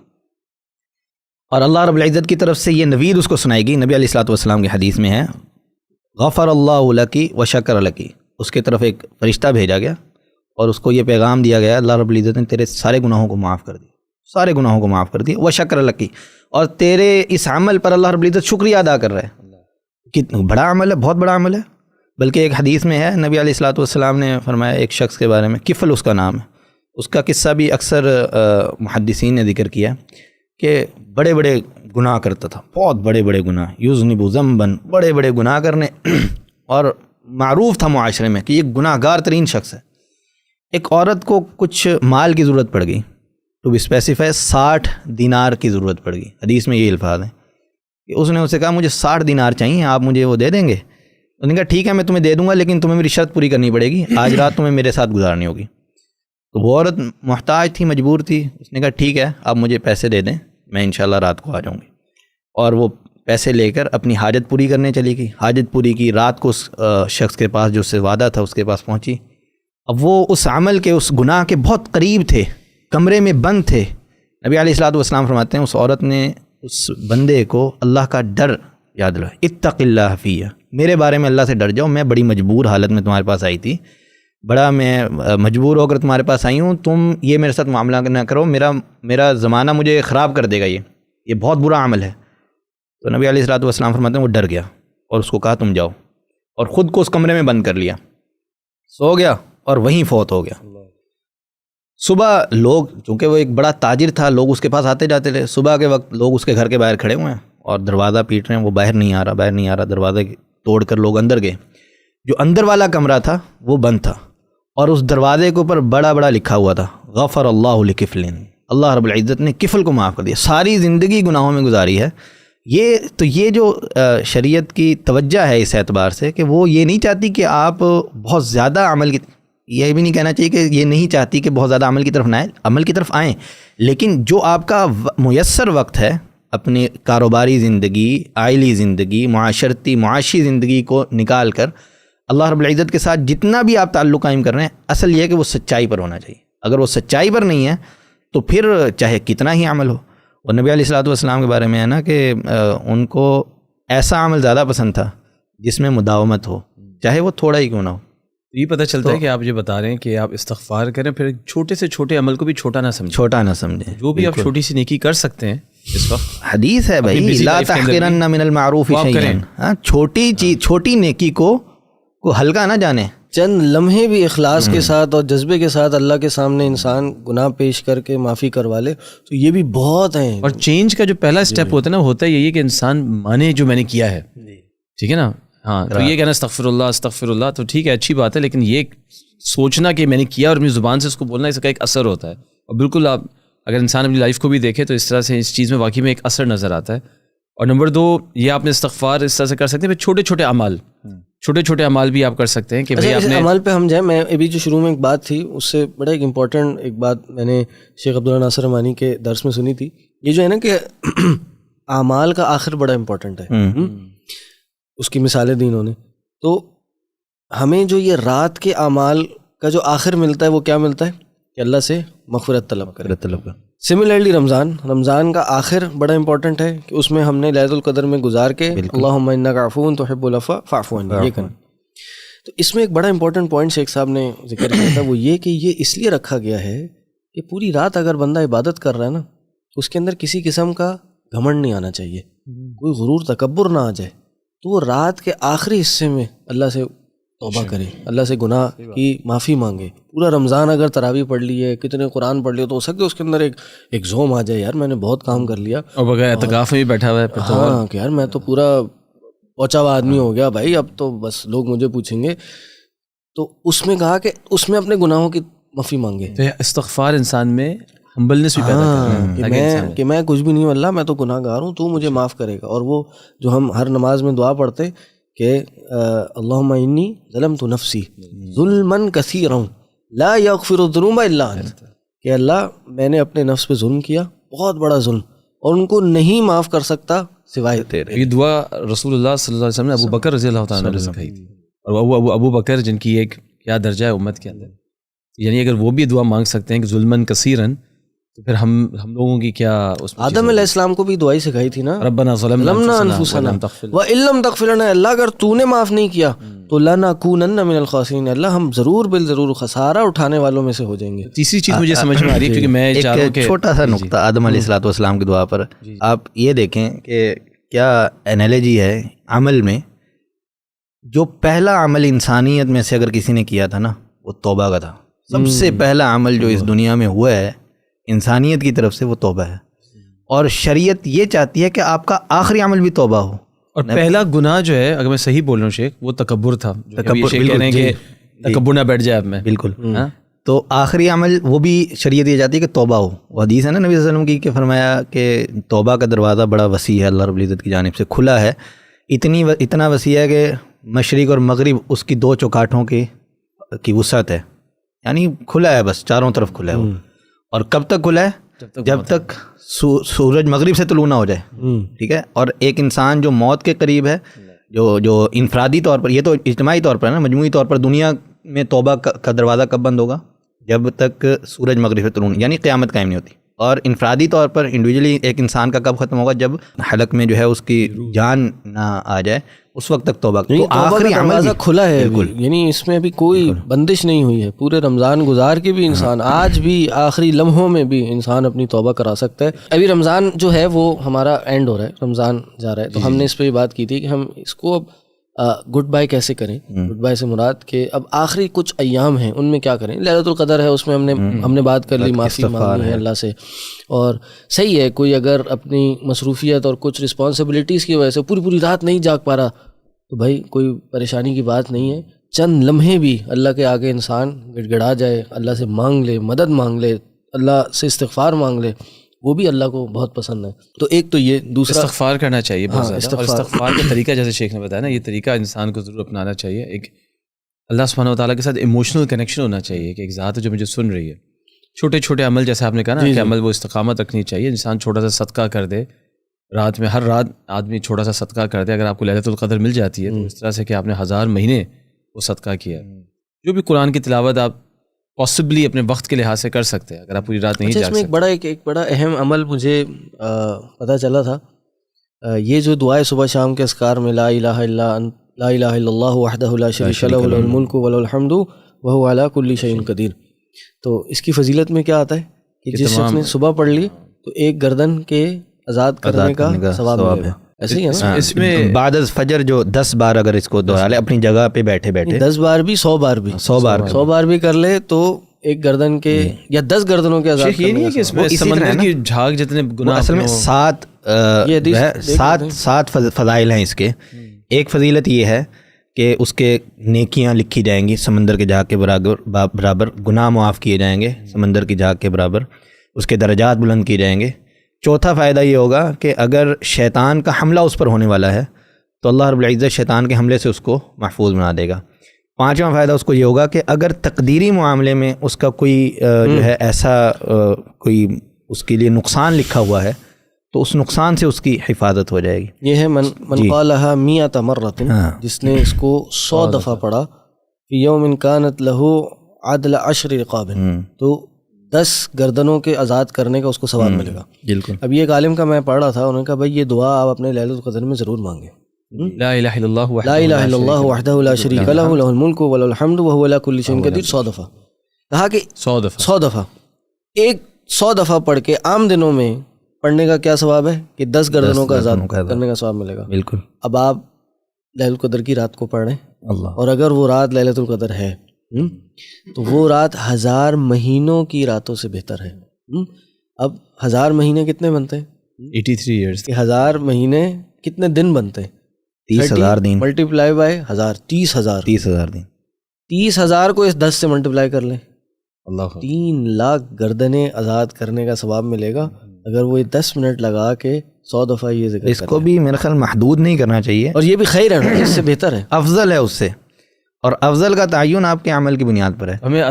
اور اللہ رب العزت کی طرف سے یہ نوید اس کو سنائے گی۔ نبی علیہ الصلوۃ والسلام کی حدیث میں ہے غفر اللہ لکی و شکر لکی، اس کے طرف ایک فرشتہ بھیجا گیا اور اس کو یہ پیغام دیا گیا اللہ رب العزت نے تیرے سارے گناہوں کو معاف کر دیا، سارے گناہوں کو معاف کر دیا، و شکر لکی، اور تیرے اس عمل پر اللہ رب العزت شکریہ ادا کر رہا ہے۔ کتنا بڑا عمل ہے، بہت بڑا عمل ہے۔ بلکہ ایک حدیث میں ہے نبی علیہ الصلوۃ والسلام نے فرمایا ایک شخص کے بارے میں، کفل اس کا نام ہے، اس کا قصہ بھی اکثر محدثین نے ذکر کیا کہ بڑے بڑے گناہ کرتا تھا، بہت بڑے بڑے گناہ، یذنب ذنبا، بڑے بڑے گناہ کرنے، اور معروف تھا معاشرے میں کہ یہ گناہ گار ترین شخص ہے۔ ایک عورت کو کچھ مال کی ضرورت پڑ گئی، ٹو بی اسپیسیفائی 60 دینار کی ضرورت پڑ گئی، حدیث میں یہ الفاظ ہیں کہ اس نے اسے کہا مجھے 60 دینار چاہیے، آپ مجھے وہ دے دیں گے؟ اس نے کہا ٹھیک ہے میں تمہیں دے دوں گا، لیکن تمہیں میری شرط پوری کرنی پڑے گی، آج رات تمہیں میرے ساتھ گزارنی ہوگی۔ تو وہ عورت محتاج تھی، مجبور تھی، اس نے کہا ٹھیک ہے آپ مجھے پیسے دے دیں، میں انشاءاللہ رات کو آ جاؤں گی، اور وہ پیسے لے کر اپنی حاجت پوری کرنے چلی گئی۔ حاجت پوری کی، رات کو اس شخص کے پاس جو اس سے وعدہ تھا اس کے پاس پہنچی۔ اب وہ اس عمل کے، اس گناہ کے بہت قریب تھے، کمرے میں بند تھے۔ نبی علیہ الصلوۃ والسلام فرماتے ہیں اس عورت نے اس بندے کو اللہ کا ڈر یاد دلایا، اتق اللہ فیہ، میرے بارے میں اللہ سے ڈر جاؤ، میں بڑی مجبور حالت میں تمہارے پاس آئی تھی، بڑا میں مجبور ہو کر تمہارے پاس آئی ہوں، تم یہ میرے ساتھ معاملہ نہ کرو، میرا زمانہ مجھے خراب کر دے گا، یہ بہت برا عمل ہے۔ تو نبی علیہ الصلوۃ والسلام فرماتے ہیں وہ ڈر گیا اور اس کو کہا تم جاؤ، اور خود کو اس کمرے میں بند کر لیا، سو گیا اور وہیں فوت ہو گیا۔ صبح لوگ، چونکہ وہ ایک بڑا تاجر تھا، لوگ اس کے پاس آتے جاتے تھے، صبح کے وقت لوگ اس کے گھر کے باہر کھڑے ہوئے ہیں اور دروازہ پیٹ رہے ہیں، وہ باہر نہیں آ رہا، دروازہ توڑ کر لوگ اندر گئے۔ جو اندر والا کمرہ تھا وہ بند تھا، اور اس دروازے کے اوپر بڑا بڑا لکھا ہوا تھا غفر اللہ لکفل، اللہ رب العزت نے کفل کو معاف کر دیا، ساری زندگی گناہوں میں گزاری ہے۔ یہ جو شریعت کی توجہ ہے اس اعتبار سے کہ وہ یہ نہیں چاہتی کہ آپ بہت زیادہ عمل کی، یہ بھی نہیں کہنا چاہیے کہ یہ نہیں چاہتی کہ بہت زیادہ عمل کی طرف نہ آئیں، عمل کی طرف آئیں، لیکن جو آپ کا میسر وقت ہے اپنی کاروباری زندگی، عائلی زندگی، معاشی زندگی کو نکال کر اللہ رب العزت کے ساتھ جتنا بھی آپ تعلق قائم کر رہے ہیں، اصل یہ ہے کہ وہ سچائی پر ہونا چاہیے۔ اگر وہ سچائی پر نہیں ہے تو پھر چاہے کتنا ہی عمل ہو۔ اور نبی علیہ الصلوۃ والسلام کے بارے میں ہے نا کہ ان کو ایسا عمل زیادہ پسند تھا جس میں مداومت ہو، چاہے وہ تھوڑا ہی کیوں نہ ہو۔ یہ پتہ چلتا ہے کہ آپ جو بتا رہے ہیں کہ آپ استغفار کریں، پھر چھوٹے سے چھوٹے عمل کو بھی چھوٹا نہ سمجھیں، جو بھی آپ چھوٹی سی نیکی کر سکتے ہیں اس وقت، حدیث ہے بھائی لا تحقرن من المعروف شیئا، چھوٹی چیز، چھوٹی نیکی کو ہلکا نہ جانے، چند لمحے بھی اخلاص کے ساتھ اور جذبے کے ساتھ اللہ کے سامنے انسان گناہ پیش کر کے معافی کروا لے تو یہ بھی بہت ہیں۔ اور چینج کا جو پہلا سٹیپ ہوتا ہے نا، ہوتا ہے یہی کہ انسان مانے جو میں نے کیا ہے، ٹھیک ہے نا، ہاں تو یہ کہنا استغفر اللہ تو ٹھیک ہے، اچھی بات ہے، لیکن یہ سوچنا کہ میں نے کیا اور اپنی زبان سے اس کو بولنا، اس کا ایک اثر ہوتا ہے۔ اور بالکل آپ اگر انسان اپنی لائف کو بھی دیکھے تو اس طرح سے اس چیز میں واقعی میں ایک اثر نظر آتا ہے۔ اور نمبر 2 یہ آپ نے استغفار اس طرح سے کر سکتے ہیں. پھر چھوٹے چھوٹے اعمال بھی آپ کر سکتے ہیں کہ بھائی آپ نے عمل پہ ہم جائیں. میں ابھی جو شروع میں ایک بات تھی اس سے بڑا ایک امپورٹنٹ ایک بات میں نے شیخ عبداللہ ناصر رحمانی کے درس میں سنی تھی. یہ جو ہے نا کہ اعمال کا آخر بڑا امپورٹنٹ ہے, اس کی مثالیں دی انہوں نے. تو ہمیں جو یہ رات کے اعمال کا جو آخر ملتا ہے وہ کیا ملتا ہے کہ اللہ سے مغفرت طلب کرے. سملرلی رمضان کا آخر بڑا امپورٹنٹ ہے کہ اس میں ہم نے لیلۃ القدر میں گزار کے اللہم انک عفو تحب العفو فاعف عنی یہ کرنا. تو اس میں ایک بڑا امپورٹنٹ پوائنٹ شیخ صاحب نے ذکر کیا تھا, وہ یہ کہ یہ اس لیے رکھا گیا ہے کہ پوری رات اگر بندہ عبادت کر رہا ہے نا تو اس کے اندر کسی قسم کا گھمنڈ نہیں آنا چاہیے, کوئی غرور تکبر نہ آ جائے. تو وہ رات کے آخری حصے میں اللہ سے توبہ کرے, اللہ سے گناہ کی معافی مانگے. پورا رمضان اگر تراویح پڑھ لی ہے, کتنے قرآن پڑھ لیے, تو ہو سکتا ہے اس کے اندر ایک زوم آ جائے, یار میں نے بہت کام کر لیا اور بغیر اعتکاف میں بھی بیٹھا ہوا ہے. ہاں کہ یار میں تو پورا پہنچا ہوا آدمی ہو گیا بھائی, اب تو بس لوگ مجھے پوچھیں گے. تو اس میں کہا کہ اس میں اپنے گناہوں کی معافی مانگے. استغفار انسان میں ہمبلنس بھی پیدا کرتا ہے کہ میں کچھ بھی نہیں ہوں اللہ, میں تو گناہ گار ہوں, تو مجھے معاف کرے گا. اور وہ جو ہم ہر نماز میں دعا پڑھتے کہ اللہم انی ظلمت نفسی ظلما کثیرا لا یغفر الذنوب الا انت, کہ اللہ میں نے اپنے نفس پہ ظلم کیا, بہت بڑا ظلم, اور ان کو نہیں معاف کر سکتا سوائے تیرے. یہ دعا رسول اللہ صلی اللہ علیہ وسلم نے ابو بکر رضی اللہ تعالیٰ نے سکھائی تھی. اور ابو بکر جن کی ایک کیا درجہ ہے امت کے اندر, یعنی اگر وہ بھی دعا مانگ سکتے ہیں کہ ظلمن کثیرن, تو پھر ہم لوگوں کی کیا. آدم علیہ السلام کو بھی دعائی سکھائی تھی نا, ربنا ظلمنا انفسنا وان لم تغفر لنا, اللہ اگر تو نے معاف نہیں کیا تو لنکونن من الخاسرین, اللہ ہم ضرور بالضرور خسارہ اٹھانے والوں میں سے ہو جائیں گے. تیسری چیز مجھے سمجھ میں آ رہی ہے, کیونکہ میں ایک چھوٹا سا نقطہ آدم علیہ الصلوۃ والسلام کی دعا پر آپ یہ دیکھیں کہ کیا انالوجی ہے عمل میں. جو پہلا عمل انسانیت میں سے اگر کسی نے کیا تھا نا وہ توبہ کا تھا. سب سے پہلا عمل جو اس دنیا میں ہوا ہے انسانیت کی طرف سے وہ توبہ ہے. اور شریعت یہ چاہتی ہے کہ آپ کا آخری عمل بھی توبہ ہو. اور پہلا گناہ جو ہے, اگر میں صحیح بول رہا ہوں شیخ, وہ تکبر تھا. تکبر نہ بیٹھ جائے آپ میں. بالکل. تو آخری عمل وہ بھی شریعت یہ چاہتی ہے کہ توبہ ہو. وہ حدیث ہے نا نبی صلی اللہ علیہ وسلم کی کہ فرمایا کہ توبہ کا دروازہ بڑا وسیع ہے, اللہ رب العزت کی جانب سے کھلا ہے. اتنا وسیع ہے کہ مشرق اور مغرب اس کی 2 چوکاٹھوں کی وسعت ہے, یعنی کھلا ہے, بس چاروں طرف کھلا ہے وہ. اور کب تک کھلا ہے؟ جب تک سورج مغرب سے طلوع نہ ہو جائے. ٹھیک ہے. اور ایک انسان جو موت کے قریب ہے, جو انفرادی طور پر, یہ تو اجتماعی طور پر نا, مجموعی طور پر دنیا میں توبہ کا دروازہ کب بند ہوگا؟ جب تک سورج مغرب سے طلوع, یعنی قیامت قائم نہیں ہوتی. اور انفرادی طور پر انڈیویجلی ایک انسان کا کب ختم ہوگا؟ جب حلق میں جو ہے اس کی جان نہ آ جائے, اس وقت تک توبہ. تو آخری عمل کھلا ہے, یعنی اس میں ابھی کوئی بندش نہیں ہوئی ہے. پورے رمضان گزار کے بھی انسان آج بھی آخری لمحوں میں بھی انسان اپنی توبہ کرا سکتا ہے. ابھی رمضان جو ہے وہ ہمارا اینڈ ہو رہا ہے, رمضان جا رہا ہے, تو ہم نے اس پہ یہ بات کی تھی کہ ہم اس کو اب گڈ بائی کیسے کریں. گڈ بائی سے مراد کہ اب آخری کچھ ایام ہیں ان میں کیا کریں. لیلۃ القدر ہے, اس میں ہم نے بات کر لی, معافی مانگی ہے اللہ سے. اور صحیح ہے, کوئی اگر اپنی مصروفیت اور کچھ رسپانسبلٹیز کی وجہ سے پوری رات نہیں جاگ پا رہا تو بھائی کوئی پریشانی کی بات نہیں ہے. چند لمحے بھی اللہ کے آگے انسان گڑ گڑا جائے, اللہ سے مانگ لے, مدد مانگ لے, اللہ سے استغفار مانگ لے, وہ بھی اللہ کو بہت پسند ہے. تو ایک تو یہ, دوسرا استغفار کرنا چاہیے بہت زیادہ. اور استغفار کا طریقہ جیسے شیخ نے بتایا نا, یہ طریقہ انسان کو ضرور اپنانا چاہیے. ایک اللہ سبحانہ و تعالیٰ کے ساتھ ایموشنل کنیکشن ہونا چاہیے کہ ایک ذات ہے جو مجھے سن رہی ہے. چھوٹے چھوٹے عمل جیسے آپ نے کہا نا کہ عمل وہ استقامت رکھنی چاہیے. انسان چھوٹا سا صدقہ کر دے رات میں, ہر رات آدمی چھوٹا سا صدقہ کر دے. اگر آپ کو لیلۃ القدر مل جاتی ہے تو اس طرح سے کہ آپ نے 1000 مہینے وہ صدقہ کیا. جو بھی قرآن کی تلاوت آپ پاسبلی اپنے وقت کے لحاظ سے کر سکتے ہیں اگر آپ پوری رات نہیں جاگ سکتے. اس میں ایک بڑا اہم عمل مجھے پتہ چلا تھا, یہ جو دعائیں صبح شام کے اذکار میں لا الہ الا اللہ وحدہ لا شریک لہ لہ الملک و لہ الحمد وہو علی کل شیء قدیر. تو اس کی فضیلت میں کیا آتا ہے کہ جس شخص نے صبح پڑھ لی تو ایک گردن کے آزاد کرنے کا ثواب ہے. ایسے ہی ہے نا, اس میں بعد از فجر جو 10 بار اگر اس کو دہرا لے اپنی جگہ پہ بیٹھے 10 بار بھی 100 بار بھی کر لے تو ایک گردن کے یا 10 گردنوں کے آزاد. یہ نہیں ہے کہ اس میں سمندر کی جھاگ جتنے گناہ, اصل میں 7 فضائل ہیں اس کے. ایک فضیلت یہ ہے کہ اس کے نیکیاں لکھی جائیں گی سمندر کے جھاگ کے برابر, گناہ معاف کیے جائیں گے سمندر کی جھاگ کے برابر, اس کے درجات بلند کیے جائیں گے. چوتھا فائدہ یہ ہوگا کہ اگر شیطان کا حملہ اس پر ہونے والا ہے تو اللہ رب العزت شیطان کے حملے سے اس کو محفوظ بنا دے گا. پانچواں فائدہ اس کو یہ ہوگا کہ اگر تقدیری معاملے میں اس کا کوئی جو ہے ایسا کوئی اس کے لیے نقصان لکھا ہوا ہے تو اس نقصان سے اس کی حفاظت ہو جائے گی. یہ ہے من قالها 100 مرۃ، جس نے اس کو 100 دفعہ پڑھا، فی یوم کانت لہ عدل 10 رقاب، تو 10 گردنوں کے آزاد کرنے کا اس کو ثواب ملے گا. بالکل. اب یہ ایک عالم کا میں پڑھ رہا تھا، انہوں نے کہا بھائی یہ دعا آپ اپنے لیلۃ القدر میں ضرور مانگیں. لا الہ الا اللہ لا الہ الا اللہ وحدہ لا شریک لہ لہ الملک ولہ الحمد وہو علی کل شیء قدیر 100 دفعہ. کہا کہ 100 دفعہ ایک 100 دفعہ پڑھ کے عام دنوں میں پڑھنے کا کیا ثواب ہے کہ 10 گردنوں کا آزاد کرنے کا ثواب ملے گا. بالکل. اب آپ لیلۃ القدر کی رات کو پڑھ رہے ہیں اللہ، اور اگر وہ رات لیلۃ القدر ہے تو وہ رات 1000 مہینوں کی راتوں سے بہتر ہے. اب 1000 مہینے کتنے بنتے ہیں؟ 83 ایئرس. کہ 1000 مہینے کتنے دن بنتے ہیں؟ 30,000 دن ملٹیپلائی بائی 1000، 30,000. 30,000 دن. 30,000 کو اس 10 سے ملٹیپلائی کر لیں، اللہ 3 لاکھ گردنیں آزاد کرنے کا ثواب ملے گا اگر وہ 10 منٹ لگا کے 100 دفعہ یہ ذکر اس کو بھی میرے خیال محدود نہیں کرنا چاہیے، اور یہ بھی خیر ہے نا، اس سے بہتر ہے، افضل ہے اس سے، اور افضل کا تعین آپ کے عمل کی بنیاد پر ہے. ہمیں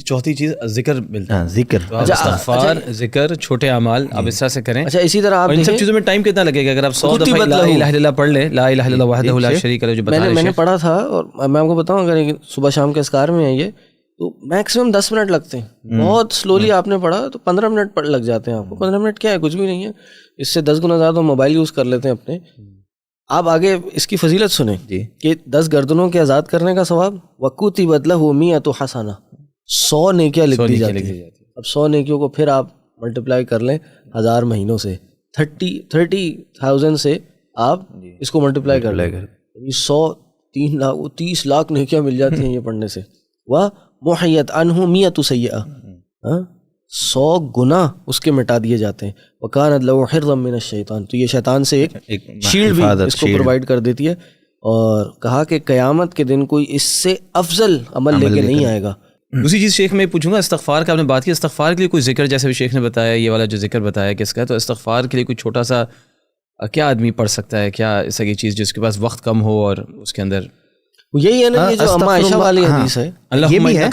چوتھی چیز ذکر ملتا ہے. ذکر، استغفار، ذکر، چھوٹے اعمال آپ اس طرح سے کریں. اچھا اسی طرح آپ ان سب چیزوں میں ٹائم کتنا لگے گا؟ اگر آپ 100 دفعہ لا الہ الا اللہ پڑھ لیں، لا الہ الا اللہ وحدہ لا شریک لہ جو بتا رہے میں نے پڑھا تھا، اور میں آپ کو بتاؤں اگر صبح شام کے اذکار میں ہے یہ تو میکسیمم 10 منٹ لگتے ہیں. بہت سلولی آپ نے پڑھا تو 15 منٹ لگ جاتے ہیں آپ کو. 15 منٹ کیا ہے، کچھ بھی نہیں ہے، اس سے 10 گنا زیادہ موبائل یوز کر لیتے ہیں اپنے. آپ آگے اس کی فضیلت سنیں کہ 10 گردنوں کے آزاد کرنے کا ثواب وَكُتِبَتْ لَهُ 100 حسنہ، 100 نیکیاں لکھ دی جاتی ہیں. اب 100 نیکیوں کو پھر آپ ملٹیپلائی کر لیں 1000 مہینوں سے، 30,000 سے آپ اس کو ملٹیپلائی کر لیں، 100 30 لاکھ نیکیاں مل جاتی ہیں یہ پڑھنے سے. وَمُحِيَتْ عَنْهُ 100 سیئہ، 100 گناہ اس کے مٹا دیے جاتے ہیں. وَكَانَتْ لَهُ حِرْزًا مِّنَ الشَّيْطَانِ، تو یہ شیطان سے ایک شیلڈ بھی اس کو پرووائڈ کر دیتی ہے. اور کہا کہ قیامت کے دن کوئی اس سے افضل عمل لے کے نہیں آئے گا. دوسری چیز شیخ میں پوچھوں گا، استغفار کا آپ نے بات کی، استغفار کے لیے کوئی ذکر جیسے بھی شیخ نے بتایا، یہ والا جو ذکر بتایا کس کا ہے، تو استغفار کے لیے کوئی چھوٹا سا کیا آدمی پڑھ سکتا ہے؟ کیا ایسا کی چیز جس کے پاس وقت کم ہو اور اس کے اندر یہی ہے نا، یہ جو اما عائشہ والی حدیث ہے، یہ بھی ہے.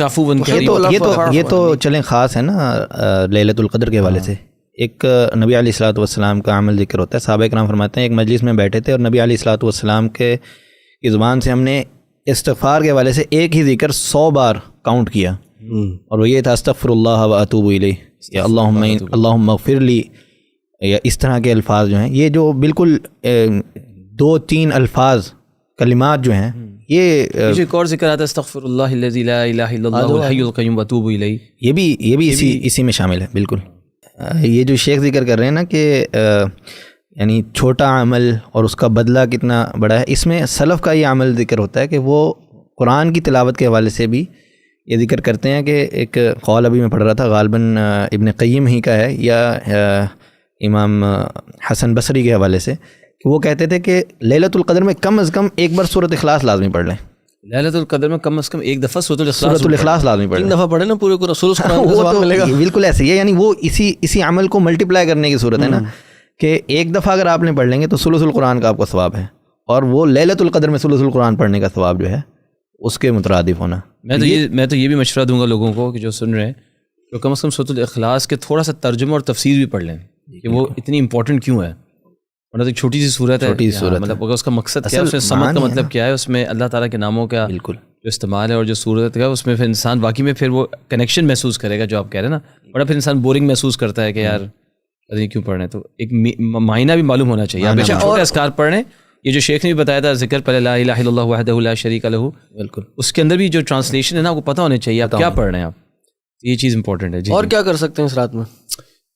یہ تو چلیں خاص ہے نا لیلۃ القدر کے حوالے سے. ایک نبی علیہ الصلوۃ والسلام کا عمل ذکر ہوتا ہے. صحابہ کرام فرماتے ہیں ایک مجلس میں بیٹھے تھے اور نبی علیہ الصلوۃ والسلام کے زبان سے ہم نے استغفار کے حوالے سے ایک ہی ذکر 100 بار کاؤنٹ کیا، اور وہ یہ تھا استغفر اللہ و اتوب الیہ، یا اللہم اغفر لی، یا اس طرح کے الفاظ جو ہیں، یہ جو بالکل 2-3 الفاظ کلمات جو ہیں، یہ ایک اور ذکر آتا ہے استغفر اللہ الذی لا الہ الا اللہ الحی القیوم واتوب الیہ، یہ بھی اسی میں شامل ہے. بالکل. یہ جو شیخ ذکر کر رہے ہیں نا کہ یعنی چھوٹا عمل اور اس کا بدلہ کتنا بڑا ہے، اس میں سلف کا یہ عمل ذکر ہوتا ہے کہ وہ قرآن کی تلاوت کے حوالے سے بھی یہ ذکر کرتے ہیں کہ ایک قول ابھی میں پڑھ رہا تھا، غالباً ابن قیم ہی کا ہے یا امام حسن بصری کے حوالے سے، کہ وہ کہتے تھے کہ لیلۃ القدر میں کم از کم ایک بار سورۃ اخلاص لازمی پڑھ لیں. لیلۃ القدر میں کم از کم ایک دفعہ سورۃ الاخلاص لازمی پڑھ لیں. 3 دفعہ پڑھیں نا پورے قرآن قرآن کا ثواب ملے گا. بالکل ایسے ہی ہے، یعنی وہ اسی عمل کو ملٹیپلائی کرنے کی صورت ہے نا، کہ ایک دفعہ اگر آپ نے پڑھ لیں گے تو ثلث القرآن کا آپ کو ثواب ہے، اور وہ لیلۃ القدر میں ثلث القرآن پڑھنے کا ثواب جو ہے اس کے مترادف ہونا. میں تو یہ بھی مشورہ دوں گا لوگوں کو کہ جو سن رہے ہیں تو کم از کم سورۃ الاخلاص کے تھوڑا سا ترجمہ اور تفسیر بھی پڑھ لیں کہ وہ اتنی امپورٹنٹ کیوں ہے. ورنہ ایک چھوٹی سی صورت ہے، مطلب اس کا مقصد کیا ہے، اس میں سمت کا مطلب کیا ہے، اس میں اللہ تعالیٰ کے ناموں کا بالکل جو استعمال ہے اور جو صورت کا، اس میں پھر انسان باقی میں پھر وہ کنیکشن محسوس کرے گا جو آپ کہہ رہے ہیں نا. بڑا پھر انسان بورنگ محسوس کرتا ہے کہ یار پتہ نہیں کیوں پڑھ رہے ہیں. تو ایک معنی بھی معلوم ہونا چاہیے. آپ چھوٹے اذکار پڑھ رہے ہیں، یہ جو شیخ نے بھی بتایا تھا ذکر پہلے لا الہ الا اللہ وحدہ لا شریک لہ، بالکل اس کے اندر بھی جو ٹرانسلیشن ہے نا آپ کو پتہ ہونا چاہیے آپ کیا پڑھ رہے ہیں. آپ یہ چیز امپورٹنٹ ہے. اور کیا کر سکتے ہیں اس رات میں؟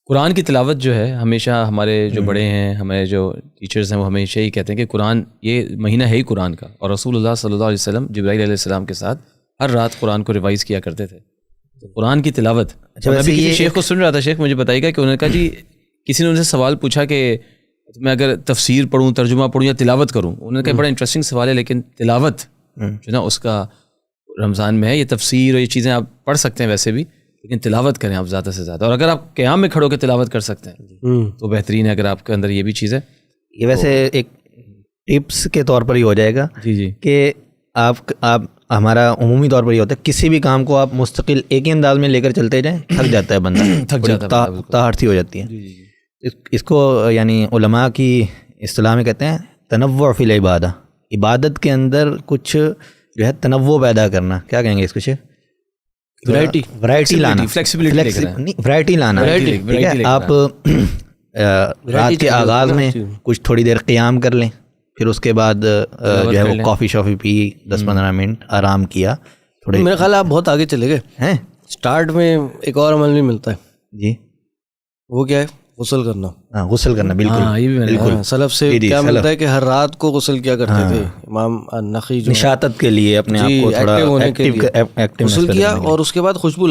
قرآن کی تلاوت جو ہے، ہمیشہ ہمارے جو بڑے ہیں، ہمارے جو ٹیچرز ہیں، وہ ہمیشہ ہی کہتے ہیں کہ قرآن یہ مہینہ ہے ہی قرآن کا، اور رسول اللہ صلی اللہ علیہ وسلم جبرائیل علیہ السلام کے ساتھ ہر رات قرآن کو ریوائز کیا کرتے تھے. تو قرآن کی تلاوت، میں بھی کسی شیخ کو سن رہا تھا، شیخ مجھے بتائیے گا کہ انہوں نے کہا جی کسی نے ان سے سوال پوچھا کہ میں اگر تفسیر پڑھوں، ترجمہ پڑھوں یا تلاوت کروں، انہوں نے کہا بڑا انٹرسٹنگ سوال ہے، لیکن تلاوت جو نا اس کا رمضان میں ہے، یہ تفسیر اور یہ چیزیں آپ پڑھ سکتے ہیں ویسے بھی، لیکن تلاوت کریں آپ زیادہ سے زیادہ, اور اگر آپ قیام میں کھڑو کے تلاوت کر سکتے ہیں تو بہترین ہے, اگر آپ کے اندر یہ بھی چیز ہے. یہ ویسے ایک ٹپس کے طور پر ہی ہو جائے گا جی کہ آپ ہمارا عمومی طور پر یہ ہوتا ہے کسی بھی کام کو آپ مستقل ایک ہی انداز میں لے کر چلتے جائیں, تھک جاتا ہے بندہ, تھک جاتا ہے, تاہر سی ہو جاتی ہے. اس کو یعنی علماء کی اصطلاح میں کہتے ہیں تنوع فی العبادہ, عبادت کے اندر کچھ جو ہے تنوع پیدا کرنا, کیا کہیں گے اس کو, ورائٹی لانا, ورائٹی لانا. آپ رات کے آغاز میں کچھ تھوڑی دیر قیام کر لیں, پھر اس کے بعد جو ہے وہ کافی شافی پی, 10-15 منٹ آرام کیا. تھوڑے میرا خیال آپ بہت آگے چلے گئے ہیں. اسٹارٹ میں ایک اور عمل بھی ملتا ہے, جی وہ کیا ہے, غسل کرنا. ہاں غسل کرنا, بالکل. سلف سے کیا ملتا ہے کہ ہر رات کو غسل کیا کرتے تھے امام نقی, نشاطت کے لیے اپنے آپ کو تھوڑا ایکٹیو غسل کیا اور اس کے بعد خوشبو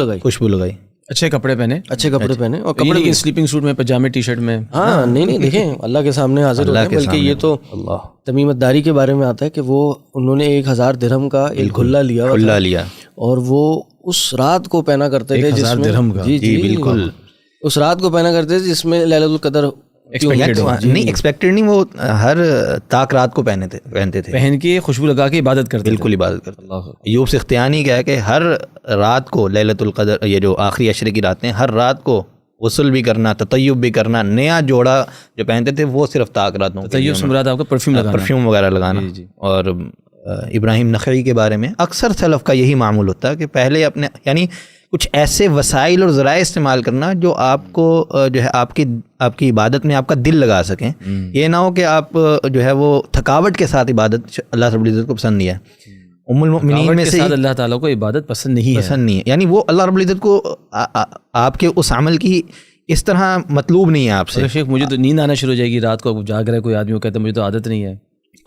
لگائی, اچھے کپڑے پہنے, اور کپڑے بھی سلیپنگ سوٹ میں, پجامے, ٹی شرٹ میں. ہاں نہیں دیکھیں اللہ کے سامنے حاضر ہونا, بلکہ یہ تو تمیمت داری کے بارے میں آتا ہے کہ وہ انہوں نے 1000 درہم کا ایک کھلا لیا اور وہ اس رات کو پہنا کرتے تھے, 1000 درہم کا. جی بالکل, اس رات کو پہنا کرتے تھے جس میں لیلۃ القدر نہیں ایکسپیکٹڈ نہیں, وہ ہر تاک رات کو پہنتے تھے, پہن کے خوشبو لگا کے عبادت کرتے, بالکل عبادت کرتے. ایوب سختیانی کیا ہے کہ ہر رات کو لیلۃ القدر, یہ جو آخری عشرے کی راتیں, ہر رات کو غسل بھی کرنا, تطیب بھی کرنا, نیا جوڑا جو پہنتے تھے وہ صرف تاک راتوں. تطیب سے مراد آپ کا پرفیوم وغیرہ لگانا. اور ابراہیم نخعی کے بارے میں اکثر سلف کا یہی معمول ہوتا ہے کہ پہلے اپنے یعنی کچھ ایسے وسائل اور ذرائع استعمال کرنا جو آپ کو جو ہے آپ کی عبادت میں آپ کا دل لگا سکیں. یہ نہ ہو کہ آپ جو ہے وہ تھکاوٹ کے ساتھ عبادت اللہ رب العزت کو پسند نہیں ہے. ام المؤمنین میں سے اللہ تعالیٰ کو عبادت پسند نہیں ہے, یعنی وہ اللہ رب العزت کو آپ کے اس عمل کی اس طرح مطلوب نہیں ہے آپ سے. شیخ مجھے تو نیند آنا شروع ہو جائے گی رات کو, جاگ رہا ہے کوئی آدمی, وہ کہتا ہے مجھے تو عادت نہیں ہے,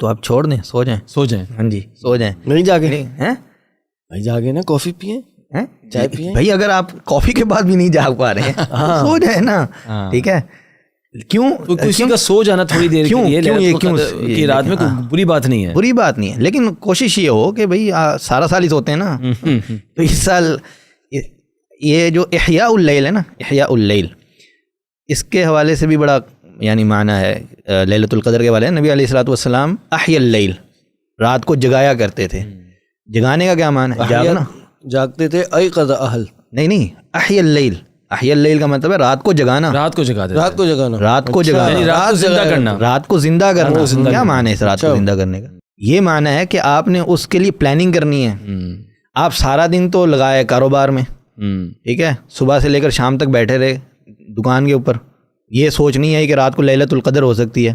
تو آپ چھوڑ دیں, سو جائیں. ہاں جی سو جائیں, نہیں جاگے بھائی, جاگے نا, کافی پئیں, چائے پئیں. بھائی اگر آپ کافی کے بعد بھی نہیں جاگ پا رہے ہیں سو جائیں نا, ٹھیک ہے. کیوں کسی کا سو جانا تھوڑی دیر کی رات میں بری بات نہیں ہے, لیکن کوشش یہ ہو کہ بھئی سارا سال ہی سوتے ہیں نا, تو اس سال یہ جو احیاء اللیل ہے نا, احیاء اللیل, اس کے حوالے سے بھی بڑا یعنی معنی ہے لیلۃ القدر کے حوالے. نبی علیہ الصلوۃ والسلام احیا اللیل, رات کو جگایا کرتے تھے. جگانے کا کیا معنی ہے؟ جاگنا, جاگتے تھے. ایقظ اہل, نہیں احیا اللیل, احیا اللیل کا مطلب ہے رات کو جگانا, رات کو جگانا, رات کو جگانا, رات کو زندہ کرنا. کیا معنی ہے اس رات کو زندہ کرنے کا؟ یہ معنی ہے کہ آپ نے اس کے لیے پلاننگ کرنی ہے. آپ سارا دن تو لگائے کاروبار میں, ٹھیک ہے, صبح سے لے کر شام تک بیٹھے رہے دکان کے اوپر, یہ سوچ نہیں ہے کہ رات کو لیلۃ القدر ہو سکتی ہے,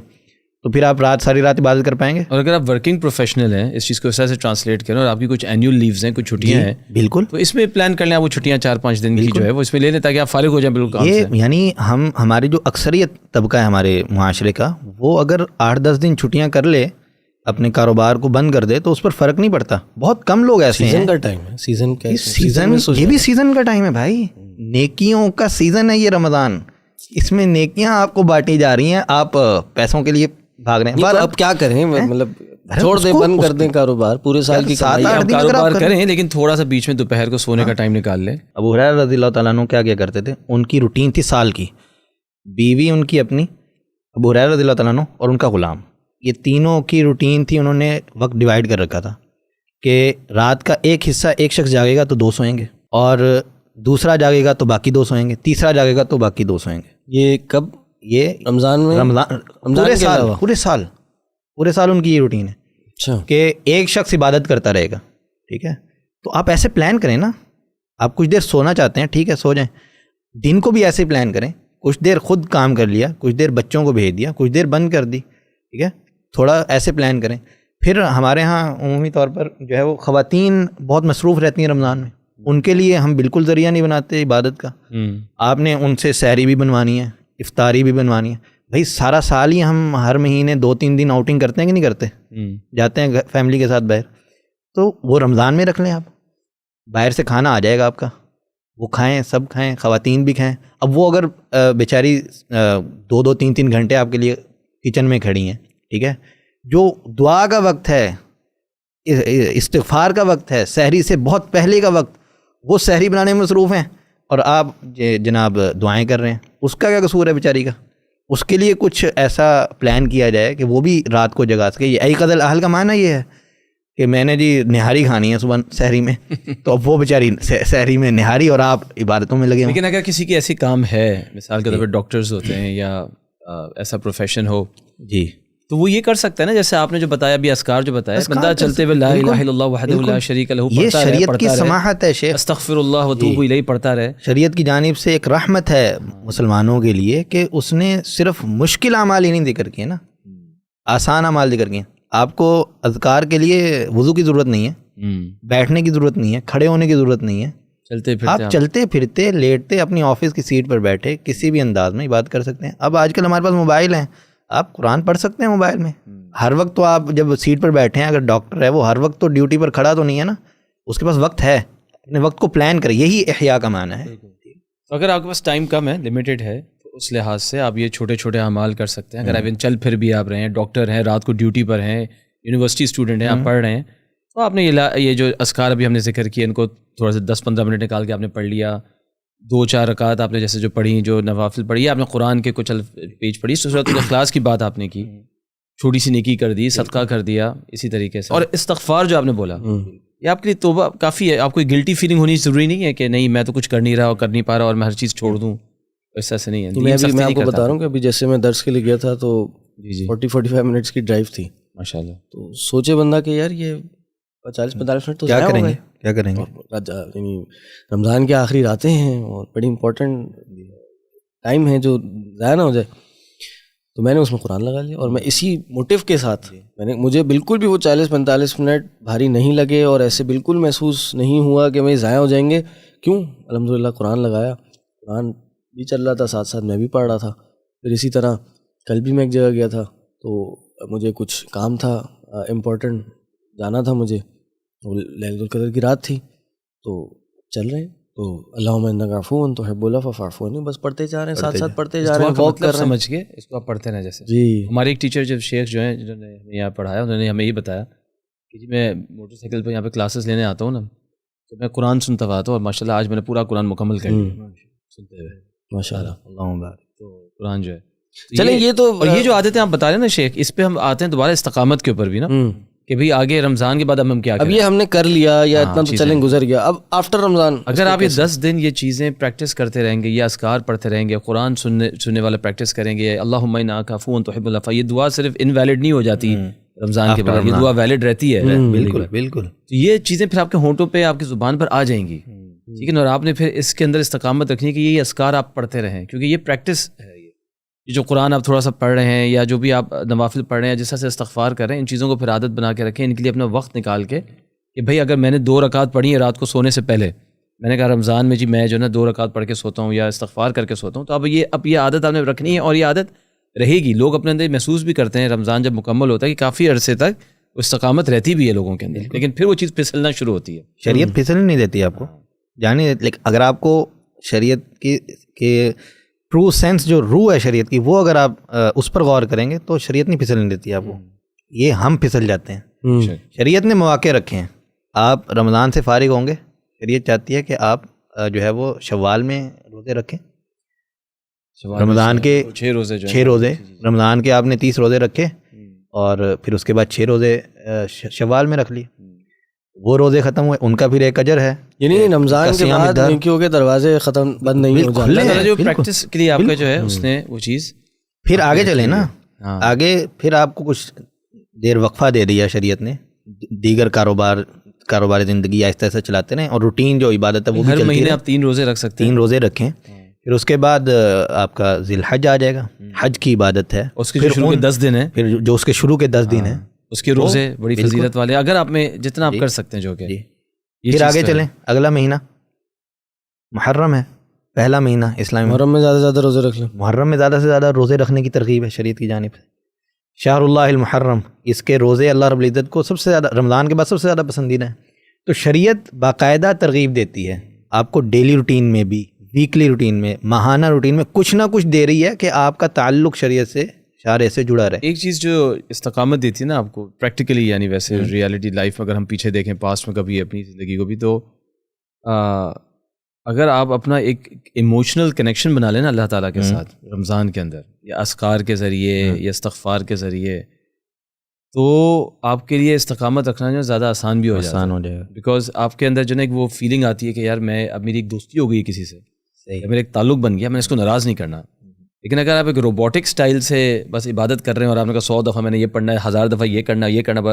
تو پھر آپ ساری رات عبادت کر پائیں گے؟ اور اگر آپ ورکنگ پروفیشنل ہیں, اس چیز کو اس طرح سے ٹرانسلیٹ کریں, اور آپ کی کچھ اینیول لیوز ہیں, کچھ چھٹیاں ہیں, بالکل, تو اس میں پلان کر لیں آپ وہ چھٹیاں 4-5 دن کی جو ہے وہ اس میں لے لیں تاکہ آپ فارغ ہو جائیں بالکل. یہ یعنی ہماری جو اکثریت طبقہ ہے ہمارے معاشرے کا, وہ اگر 8-10 دن چھٹیاں کر لے, اپنے کاروبار کو بند کر دے, تو اس پر فرق نہیں پڑتا. بہت کم لوگ ایسے ہیں. سیزن کا ٹائم ہے, سیزن یہ بھی سیزن کا ٹائم ہے بھائی, نیکیوں کا سیزن ہے یہ رمضان. اس میں نیکیاں آپ کو بانٹی جا رہی ہیں, آپ پیسوں کے لیے بھاگ رہے ہیں. اب کیا کریں, مطلب چھوڑ دیں, بند کر دیں کاروبار, پورے سال کی کاروبار کریں, لیکن تھوڑا سا بیچ میں دوپہر کو سونے کا ٹائم نکال لیں. ابو ہریرہ رضی اللہ تعالیٰ عنہ کیا کرتے تھے, ان کی روٹین تھی سال کی, بیوی ان کی اپنی, ابو ہریرہ رضی اللہ تعالیٰ عنہ اور ان کا غلام, یہ تینوں کی روٹین تھی. انہوں نے وقت ڈیوائڈ کر رکھا تھا کہ رات کا ایک حصہ ایک شخص جاگے گا تو 2 سوئیں گے, اور دوسرا جاگے گا تو باقی 2 سوئیں گے, تیسرا جاگے گا تو باقی 2 سوئیں گے. یہ کب؟ یہ رمضان میں, پورے سال ان کی یہ روٹین ہے. اچھا, کہ ایک شخص عبادت کرتا رہے گا, ٹھیک ہے. تو آپ ایسے پلان کریں نا, آپ کچھ دیر سونا چاہتے ہیں, ٹھیک ہے سو جائیں. دن کو بھی ایسے پلان کریں, کچھ دیر خود کام کر لیا, کچھ دیر بچوں کو بھیج دیا, کچھ دیر بند کر دی, ٹھیک ہے. تھوڑا ایسے پلان کریں. پھر ہمارے ہاں عمومی طور پر جو ہے وہ خواتین بہت مصروف رہتی ہیں رمضان میں, ان کے لیے ہم بالکل ذریعہ نہیں بناتے عبادت کا. آپ نے ان سے سحری بھی بنوانی ہے, افطاری بھی بنوانی ہے. بھائی سارا سال ہی ہم ہر مہینے 2-3 دن آؤٹنگ کرتے ہیں کہ نہیں کرتے, جاتے ہیں فیملی کے ساتھ باہر, تو وہ رمضان میں رکھ لیں. آپ باہر سے کھانا آ جائے گا آپ کا, وہ کھائیں, سب کھائیں, خواتین بھی کھائیں. اب وہ اگر بیچاری 2-3 گھنٹے آپ کے لیے کچن میں کھڑی ہیں, ٹھیک ہے, جو دعا کا وقت ہے, استغفار کا وقت ہے, سحری سے بہت پہلے کا وقت, وہ سحری بنانے میں مصروف ہیں, اور آپ جناب دعائیں کر رہے ہیں، اس کا کیا قصور ہے بیچاری کا؟ اس کے لیے کچھ ایسا پلان کیا جائے کہ وہ بھی رات کو جگا سکے. یہ ایقظ الاہل کا معنی یہ ہے کہ میں نے جی نہاری کھانی ہے صبح سحری میں، تو اب وہ بیچاری سحری میں نہاری اور آپ عبادتوں میں لگے ہوں. لیکن اگر کسی کی ایسی کام ہے، مثال کے طور پہ ڈاکٹرز ہوتے ہیں یا ایسا پروفیشن ہو جی، تو وہ یہ کر سکتا ہے نا، جیسے آپ نے جو بتایا ابھی اذکار جو بتایا، بندہ چلتے ہوئے لا الہ الا اللہ وحدہ لا شریک لہ یہ پڑھتا رہے، شریعت کی سماحت ہے شیخ، استغفر اللہ وتوب الیہ پڑھتا رہے. شریعت کی جانب سے ایک رحمت ہے مسلمانوں کے لیے کہ اس نے صرف مشکل اعمال ہی نہیں ذکر کیے نا، آسان اعمال ذکر کیے. آپ کو اذکار کے لیے وضو کی ضرورت نہیں ہے، بیٹھنے کی ضرورت نہیں ہے، کھڑے ہونے کی ضرورت نہیں ہے. آپ چلتے پھرتے لیٹتے اپنی آفس کی سیٹ پر بیٹھے کسی بھی انداز میں بات کر سکتے ہیں. اب آج کل ہمارے پاس موبائل ہیں، آپ قرآن پڑھ سکتے ہیں موبائل میں ہر وقت. تو آپ جب سیٹ پر بیٹھے ہیں، اگر ڈاکٹر ہے وہ ہر وقت تو ڈیوٹی پر کھڑا تو نہیں ہے نا، اس کے پاس وقت ہے، اپنے وقت کو پلان کرے. یہی احیاء کا معنی ہے. تو اگر آپ کے پاس ٹائم کم ہے، لمیٹڈ ہے، تو اس لحاظ سے آپ یہ چھوٹے چھوٹے اعمال کر سکتے ہیں. اگر آپ چل پھر بھی آپ رہے ہیں، ڈاکٹر ہیں، رات کو ڈیوٹی پر ہیں، یونیورسٹی اسٹوڈنٹ ہیں، آپ پڑھ رہے ہیں، تو آپ نے یہ جو اذکار ابھی ہم نے ذکر کیے ان کو تھوڑا سا 10-15 منٹ نکال کے آپ نے پڑھ لیا. 2-4 رکعت آپ نے جیسے جو پڑھی، جو نوافل پڑھی، آپ نے قرآن کے کچھ پیج پڑھی، سورۃ الاخلاص کی بات آپ نے کی، چھوٹی سی نیکی کر دی، صدقہ کر دیا اسی طریقے سے. اور استغفار جو آپ نے بولا، یہ آپ کے لیے توبہ کافی ہے. آپ کو گلٹی فیلنگ ہونی ضروری نہیں ہے کہ نہیں میں تو کچھ کر نہیں رہا اور کر نہیں پا رہا اور میں ہر چیز چھوڑ دوں، ایسا سے نہیں ہے. میں آپ کو بتا رہا ہوں کہ ابھی جیسے میں درس کے لیے گیا تھا تو 40-45 منٹس کی ڈرائیو تھی ماشاء اللہ. تو سوچے بندہ کہ یار یہ 40-45 منٹ تو کیا کریں گے. یعنی رمضان کے آخری راتیں ہیں اور بڑی امپورٹنٹ ٹائم ہے جو ضائع نہ ہو جائے. تو میں نے اس میں قرآن لگا لیا اور میں اسی موٹیو کے ساتھ مجھے بالکل بھی وہ 40-45 منٹ بھاری نہیں لگے اور ایسے بالکل محسوس نہیں ہوا کہ میں ضائع ہو جائیں گے. کیوں؟ الحمدللہ قرآن لگایا، قرآن بھی چل رہا تھا، ساتھ ساتھ میں بھی پڑھ رہا تھا. پھر اسی طرح کل بھی میں ایک جگہ گیا تھا تو مجھے کچھ کام تھا، امپورٹنٹ جانا تھا مجھے، لیلۃ القدر کی رات تھی. تو چل رہے ہیں تو اللہم انک عفو تحب العفو فاعف عنی، بس پڑھتے جا رہے ہیں، ساتھ ساتھ پڑھتے جا رہے ہیں، واک کر رہے ہیں. سمجھ کے اس کو آپ پڑھتے رہیں. جیسے جی ہمارے ایک ٹیچر جب شیخ جو ہیں جنہوں نے ہمیں یہاں پڑھایا، انہوں نے ہمیں یہ بتایا کہ جی میں موٹر سائیکل پہ یہاں پہ کلاسز لینے آتا ہوں نا، تو میں قرآن سنتا ہوا آتا ہوں، اور ماشاء اللہ آج میں نے پورا قرآن مکمل کر لیا سنتے ہوئے ماشاء اللہ. اللہم بارک. تو قرآن جو ہے چلیں یہ تو، اور یہ جو عادتیں آپ بتا رہے ہیں نا شیخ، اس پہ ہم آتے ہیں دوبارہ استقامت کے اوپر بھی نا، کہ بھئی آگے رمضان کے بعد اب ہم کیا کریں. اب یہ ہم نے کر لیا یا اتنا تو چلیں گزر گیا، اب آفٹر رمضان اگر آپ یہ 10 دن یہ چیزیں پریکٹس کرتے رہیں گے، یہ اذکار پڑھتے رہیں گے، قرآن سننے والا پریکٹس کریں گے، اللہم انک عفو تحب العفو، یہ دعا صرف انویلڈ نہیں ہو جاتی رمضان کے بعد، یہ دعا ویلڈ رہتی ہے. بالکل بالکل. تو یہ چیزیں پھر آپ کے ہونٹوں پہ، آپ کی زبان پر آ جائیں گی، ٹھیک ہے نا. اور آپ نے پھر اس کے اندر استقامت رکھنی ہے کہ یہ اذکار آپ پڑھتے رہیں، کیونکہ یہ پریکٹس ہے. یہ جو قرآن آپ تھوڑا سا پڑھ رہے ہیں یا جو بھی آپ نوافل پڑھ رہے ہیں، جس طرح سے استغفار کر رہے ہیں، ان چیزوں کو پھر عادت بنا کے رکھیں، ان کے لیے اپنا وقت نکال کے کہ بھئی اگر میں نے 2 رکعت پڑھی ہیں رات کو سونے سے پہلے، میں نے کہا رمضان میں جی میں جو ہے نا 2 رکعت پڑھ کے سوتا ہوں یا استغفار کر کے سوتا ہوں، تو اب یہ عادت آپ نے رکھنی ہے اور یہ عادت رہے گی. لوگ اپنے اندر محسوس بھی کرتے ہیں رمضان جب مکمل ہوتا ہے کہ کافی عرصے تک استقامت رہتی بھی ہے لوگوں کے اندر، لیکن پھر وہ چیز پھسلنا شروع ہوتی ہے. شریعت پھسل نہیں دیتی آپ کو جانے. لیکن اگر آپ کو شریعت کی ٹرو سینس جو روح ہے شریعت کی، وہ اگر آپ اس پر غور کریں گے تو شریعت نہیں پھسلنے دیتی آپ کو. یہ ہم پھسل جاتے ہیں. شریعت نے مواقع رکھے ہیں. آپ رمضان سے فارغ ہوں گے، شریعت چاہتی ہے کہ آپ جو ہے وہ شوال میں روزے رکھیں. رمضان کے 6 روزے رمضان کے آپ نے 30 روزے رکھے اور پھر اس کے بعد 6 روزے شوال میں رکھ لیے. وہ روزے ختم ہوئے، ان کا پھر ایک اجر ہے. یعنی رمضان کے بعد نیکیوں کے دروازے ختم بند نہیں ہو جاتے. جو پریکٹس کے لیے آپ کا جو ہے اس نے وہ چیز پھر آگے چلے نا. آگے پھر آپ کو کچھ دیر وقفہ دے دیا شریعت نے، دیگر کاروبار زندگی آہستہ آہستہ چلاتے رہیں، اور روٹین جو عبادت ہے وہ بھی ہر مہینے آپ 3 روزے رکھ سکتے ہیں. 3 روزے رکھیں. پھر اس کے بعد آپ کا ذی الحج آ جائے گا، حج کی عبادت ہے. اس کے شروع کے 10 دن ہیں، پھر جو اس کے شروع کے 10 دن ہیں اس کے روزے بڑی فضیلت والے، اگر آپ میں جتنا آپ کر سکتے ہیں جو کہ. پھر آگے چلیں، اگلا مہینہ محرم ہے، پہلا مہینہ اسلامی. محرم میں زیادہ سے زیادہ روزے رکھ لیں. محرم میں زیادہ سے زیادہ روزے رکھنے کی ترغیب ہے شریعت کی جانب سے. شہر اللہ المحرم، اس کے روزے اللہ رب العزت کو سب سے زیادہ رمضان کے بعد سب سے زیادہ پسندیدہ ہیں. تو شریعت باقاعدہ ترغیب دیتی ہے آپ کو، ڈیلی روٹین میں بھی، ویکلی روٹین میں، ماہانہ روٹین میں کچھ نہ کچھ دے رہی ہے کہ آپ کا تعلق شریعت سے شارع سے جڑا رہے. ایک چیز جو استقامت دیتی ہے نا آپ کو پریکٹیکلی، یعنی ویسے ریالٹی لائف اگر ہم پیچھے دیکھیں پاسٹ میں کبھی اپنی زندگی کو بھی، تو اگر آپ اپنا ایک ایموشنل کنیکشن بنا لیں نا اللہ تعالیٰ کے ساتھ رمضان کے اندر، یا اذکار کے ذریعے یا استغفار کے ذریعے، تو آپ کے لیے استقامت رکھنا جو زیادہ آسان بھی ہو جائے گا، بیکاز آپ کے اندر جو ہے وہ فیلنگ آتی ہے کہ یار میں اب میری ایک دوستی ہو گئی کسی سے، یا میرا ایک تعلق بن گیا، میں اس کو ناراض نہیں کرنا. لیکن اگر آپ ایک روبوٹک سٹائل سے بس عبادت کر رہے ہیں اور آپ نے کہا 100 دفعہ میں نے یہ پڑھنا ہے، 1000 دفعہ یہ کرنا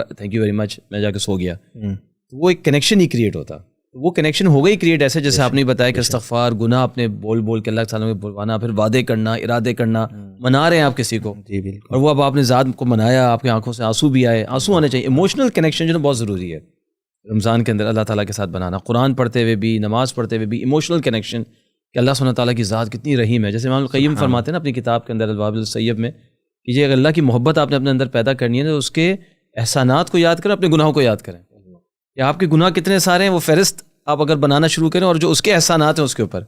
تھینک یو ویری مچ، میں جا کے سو گیا، تو وہ ایک کنیکشن ہی کریٹ ہوتا. وہ کنیکشن ہو گئی کریٹ ایسے جیسے آپ نے بتایا کہ استغفار، گناہ اپنے بول بول کے اللہ تعالیٰ میں بلوانا، پھر وعدے کرنا، ارادے کرنا، منا رہے ہیں آپ کسی کو، اور وہ اب آپ نے ذات کو منایا، آپ کی آنکھوں سے آنسو بھی آئے، آنسو آنے چاہیے. ایموشنل کنیکشن جو ہے بہت ضروری ہے رمضان کے اندر اللہ تعالیٰ کے ساتھ بنانا. قرآن پڑھتے ہوئے بھی، نماز پڑھتے ہوئے بھی ایموشنل کنیکشن کہ اللہ سبحانہ تعالیٰ کی ذات کتنی رحیم ہے. جیسے امام القیم فرماتے ہیں نا اپنی کتاب کے اندر الوابل الصیب میں کہ یہ اگر اللہ کی محبت آپ نے اپنے اندر پیدا کرنی ہے تو اس کے احسانات کو یاد کریں، اپنے گناہوں کو یاد کریں کہ آپ کے گناہ کتنے سارے ہیں، وہ فہرست آپ اگر بنانا شروع کریں، اور جو اس کے احسانات ہیں اس کے اوپر،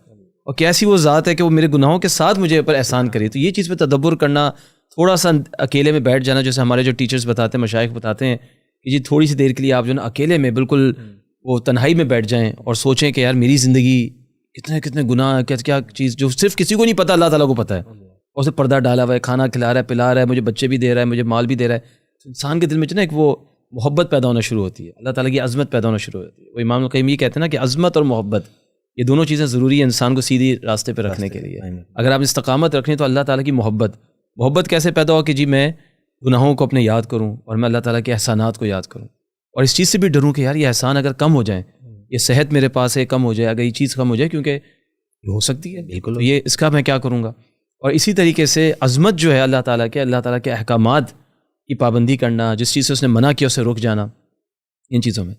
اور کیسی وہ ذات ہے کہ وہ میرے گناہوں کے ساتھ مجھے اوپر احسان کری. تو یہ چیز پہ تدبر کرنا، تھوڑا سا اکیلے میں بیٹھ جانا، جیسے ہمارے جو ٹیچرز بتاتے ہیں، مشائخ بتاتے ہیں کہ جی تھوڑی سی دیر کے لیے آپ جو نا اکیلے میں بالکل وہ تنہائی میں بیٹھ جائیں اور سوچیں کہ یار میری زندگی کتنے گناہ، کیا چیز جو صرف کسی کو نہیں پتہ، اللہ تعالیٰ کو پتہ ہے، اور اسے پردہ ڈالا ہوا ہے، کھانا کھلا رہا ہے، پلا رہا ہے، مجھے بچے بھی دے رہا ہے، مجھے مال بھی دے رہا ہے. تو انسان کے دل میں جو نا ایک وہ محبت پیدا ہونا شروع ہوتی ہے، اللہ تعالیٰ کی عظمت پیدا ہونا شروع ہوتی ہے. وہ امام القیم یہ کہتے ہیں نا کہ عظمت اور محبت یہ دونوں چیزیں ضروری ہیں انسان کو سیدھی راستے پہ رکھنے کے لیے. اگر آپ استقامت رکھیں تو اللہ تعالیٰ کی محبت کیسے پیدا ہو کہ جی میں گناہوں کو اپنے یاد کروں اور میں اللہ تعالیٰ کے احسانات کو یاد کروں، اور اس چیز سے بھی ڈروں کہ یار یہ احسان اگر کم ہو جائیں، یہ صحت میرے پاس ہے کم ہو جائے، اگر یہ چیز کم ہو جائے، کیونکہ یہ ہو سکتی ہے بالکل، تو یہ اس کا میں کیا کروں گا. اور اسی طریقے سے عظمت جو ہے اللہ تعالیٰ کے احکامات کی پابندی کرنا، جس چیز سے اس نے منع کیا اسے رک جانا، ان چیزوں میں.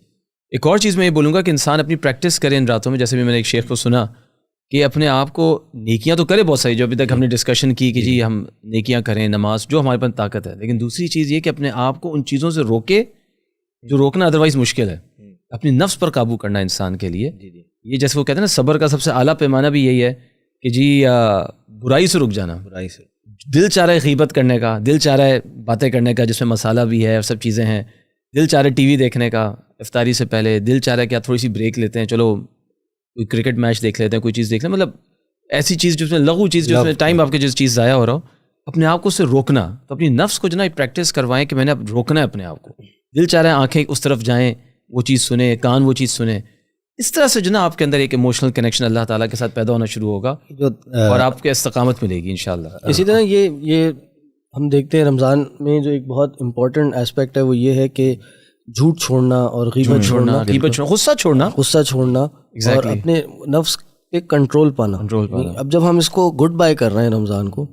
ایک اور چیز میں یہ بولوں گا کہ انسان اپنی پریکٹس کرے ان راتوں میں. جیسے بھی میں نے ایک شیخ کو سنا کہ اپنے آپ کو نیکیاں تو کرے بہت ساری، جو ابھی تک ہم نے ڈسکشن کی کہ جی ہم نیکیاں کریں، نماز، جو ہمارے پاس طاقت ہے، لیکن دوسری چیز یہ کہ اپنے آپ کو ان چیزوں سے روکے جو روکنا ادروائز مشکل ہے. اپنی نفس پر قابو کرنا انسان کے لیے یہ جیسے وہ کہتے ہیں نا صبر کا سب سے اعلیٰ پیمانہ بھی یہی ہے کہ جی برائی سے رک جانا. برائی سے دل چاہ رہا ہے غیبت کرنے کا، دل چاہ رہا ہے باتیں کرنے کا جس میں مسالہ بھی ہے اور سب چیزیں ہیں، دل چاہ رہا ہے ٹی وی دیکھنے کا افطاری سے پہلے، دل چاہ رہا ہے کہ آپ تھوڑی سی بریک لیتے ہیں، چلو کوئی کرکٹ میچ دیکھ لیتے ہیں، کوئی چیز دیکھ لیں، مطلب ایسی چیز جس میں لغو چیز، جس میں ٹائم آپ کے جس چیز ضائع ہو رہا ہو، اپنے آپ کو اس سے روکنا. تو اپنی نفس کو جو نا پریکٹس کروائیں کہ میں نے اب روکنا ہے اپنے آپ کو. دل چاہ رہا ہے آنکھیں اس طرف جائیں، وہ چیز سنیں، کان وہ چیز سنیں. اس طرح سے جو نا آپ کے اندر ایک ایموشنل کنیکشن اللہ تعالیٰ کے ساتھ پیدا ہونا شروع ہوگا اور آپ کے استقامت ملے گی انشاءاللہ. اسی طرح یہ ہم دیکھتے ہیں رمضان میں جو ایک بہت امپورٹنٹ اسپیکٹ ہے وہ یہ ہے کہ جھوٹ چھوڑنا اور غیبت چھوڑنا، غصہ چھوڑنا اور اپنے نفس پہ کنٹرول پانا. اب جب ہم اس کو گڈ بائی کر رہے ہیں رمضان کو،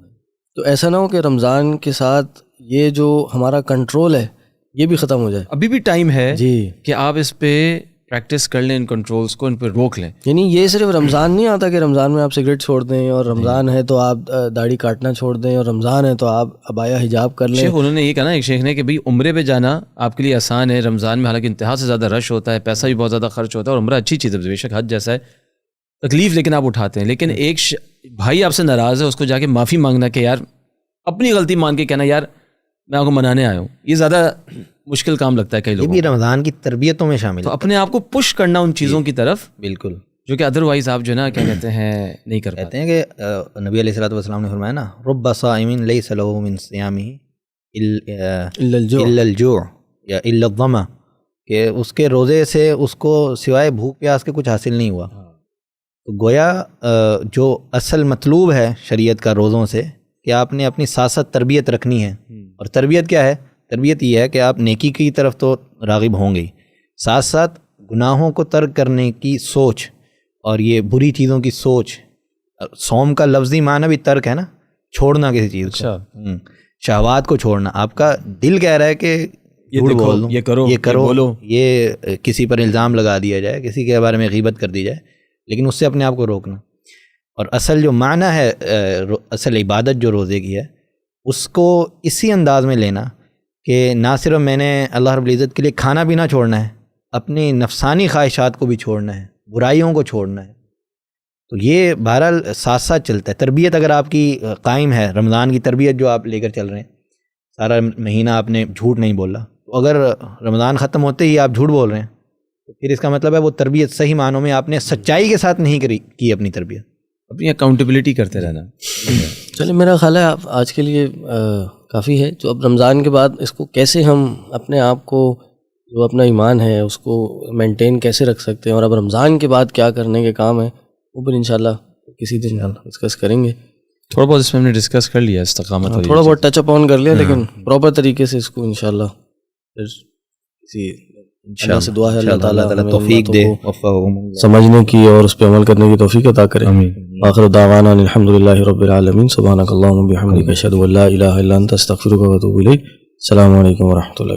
تو ایسا نہ ہو کہ رمضان کے ساتھ یہ جو ہمارا کنٹرول ہے یہ بھی ختم ہو جائے. ابھی بھی ٹائم ہے جی کہ آپ اس پہ پریکٹس کر لیں، ان کنٹرولز کو، ان پہ روک لیں. یعنی یہ صرف رمضان نہیں آتا کہ رمضان میں آپ سگریٹ چھوڑ دیں، اور رمضان ہے تو آپ داڑھی کاٹنا چھوڑ دیں، اور رمضان ہے تو آپ عبایا حجاب کر لیں. شیخ انہوں نے یہ کہا نا، ایک شیخ نے کہ بھئی عمرے پہ جانا آپ کے لیے آسان ہے رمضان میں، حالانکہ انتہا سے زیادہ رش ہوتا ہے، پیسہ بھی بہت زیادہ خرچ ہوتا ہے، اور عمرہ اچھی چیز ہے بے شک حج جیسا ہے، تکلیف لیکن آپ اٹھاتے ہیں. لیکن ایک بھائی آپ سے ناراض ہے، اس کو جا کے معافی مانگنا کہ یار اپنی غلطی مان کے کہنا یار میں آپ کو منانے آیا ہوں، یہ زیادہ مشکل کام لگتا ہے کئی لوگوں کو. یہ بھی رمضان کی تربیتوں میں شامل ہے. تو اپنے آپ کو پش کرنا ان چیزوں کی طرف، بالکل، جو کہ ادروائز آپ جو ہے نا کیا کہتے ہیں نہیں کر پاتے. کہتے ہیں کہ نبی علیہ الصلوۃ والسلام نے فرمایا نا، رب صائم لیس له من صیامه الا الجوع یا الا الظما، کہ اس کے روزے سے اس کو سوائے بھوک پیاس کے کچھ حاصل نہیں ہوا. تو گویا جو اصل مطلوب ہے شریعت کا روزوں سے کہ آپ نے اپنی ساتھ ساتھ تربیت رکھنی ہے. اور تربیت کیا ہے؟ تربیت یہ ہے کہ آپ نیکی کی طرف تو راغب ہوں گے، ساتھ ساتھ گناہوں کو ترک کرنے کی سوچ اور یہ بری چیزوں کی سوچ. صوم کا لفظی معنی بھی ترک ہے نا، چھوڑنا کسی چیز کو، شہوات کو چھوڑنا. آپ کا دل کہہ رہا ہے کہ یہ کرو، یہ کسی پر الزام لگا دیا جائے، کسی کے بارے میں غیبت کر دی جائے، لیکن اس سے اپنے آپ کو روکنا. اور اصل جو معنی ہے، اصل عبادت جو روزے کی ہے، اس کو اسی انداز میں لینا کہ نہ صرف میں نے اللہ رب العزت کے لیے کھانا پینا چھوڑنا ہے، اپنی نفسانی خواہشات کو بھی چھوڑنا ہے، برائیوں کو چھوڑنا ہے. تو یہ بہرحال ساتھ ساتھ چلتا ہے. تربیت اگر آپ کی قائم ہے، رمضان کی تربیت جو آپ لے کر چل رہے ہیں، سارا مہینہ آپ نے جھوٹ نہیں بولا، تو اگر رمضان ختم ہوتے ہی آپ جھوٹ بول رہے ہیں پھر اس کا مطلب ہے وہ تربیت صحیح معنوں میں آپ نے سچائی کے ساتھ نہیں کی اپنی تربیت، اپنی اکاؤنٹیبلٹی کرتے رہنا. چلے میرا خیال ہے آج کے لیے کافی ہے. جو اب رمضان کے بعد اس کو کیسے ہم اپنے آپ کو جو اپنا ایمان ہے اس کو مینٹین کیسے رکھ سکتے ہیں، اور اب رمضان کے بعد کیا کرنے کے کام ہیں وہ پھر انشاءاللہ کسی دن ڈسکس کریں گے. تھوڑا بہت اس میں ہم نے ڈسکس کر لیا استقامت، تھوڑا بہت ٹچ اپ آن کر لیا، لیکن پراپر طریقے سے اس کو انشاءاللہ پھر کسی اللہ سے دعا ہے اللہ تعالیٰ توفیق دے، سمجھنے کی اور اس پہ عمل کرنے کی توفیق عطا کرے. آخر دعوانا الحمدللہ رب العالمین. سبحانک اللہم وبحمدک اشہد ان لا الہ الا انت استغفرک واتوب الیک. السلام علیکم ورحمۃ اللہ.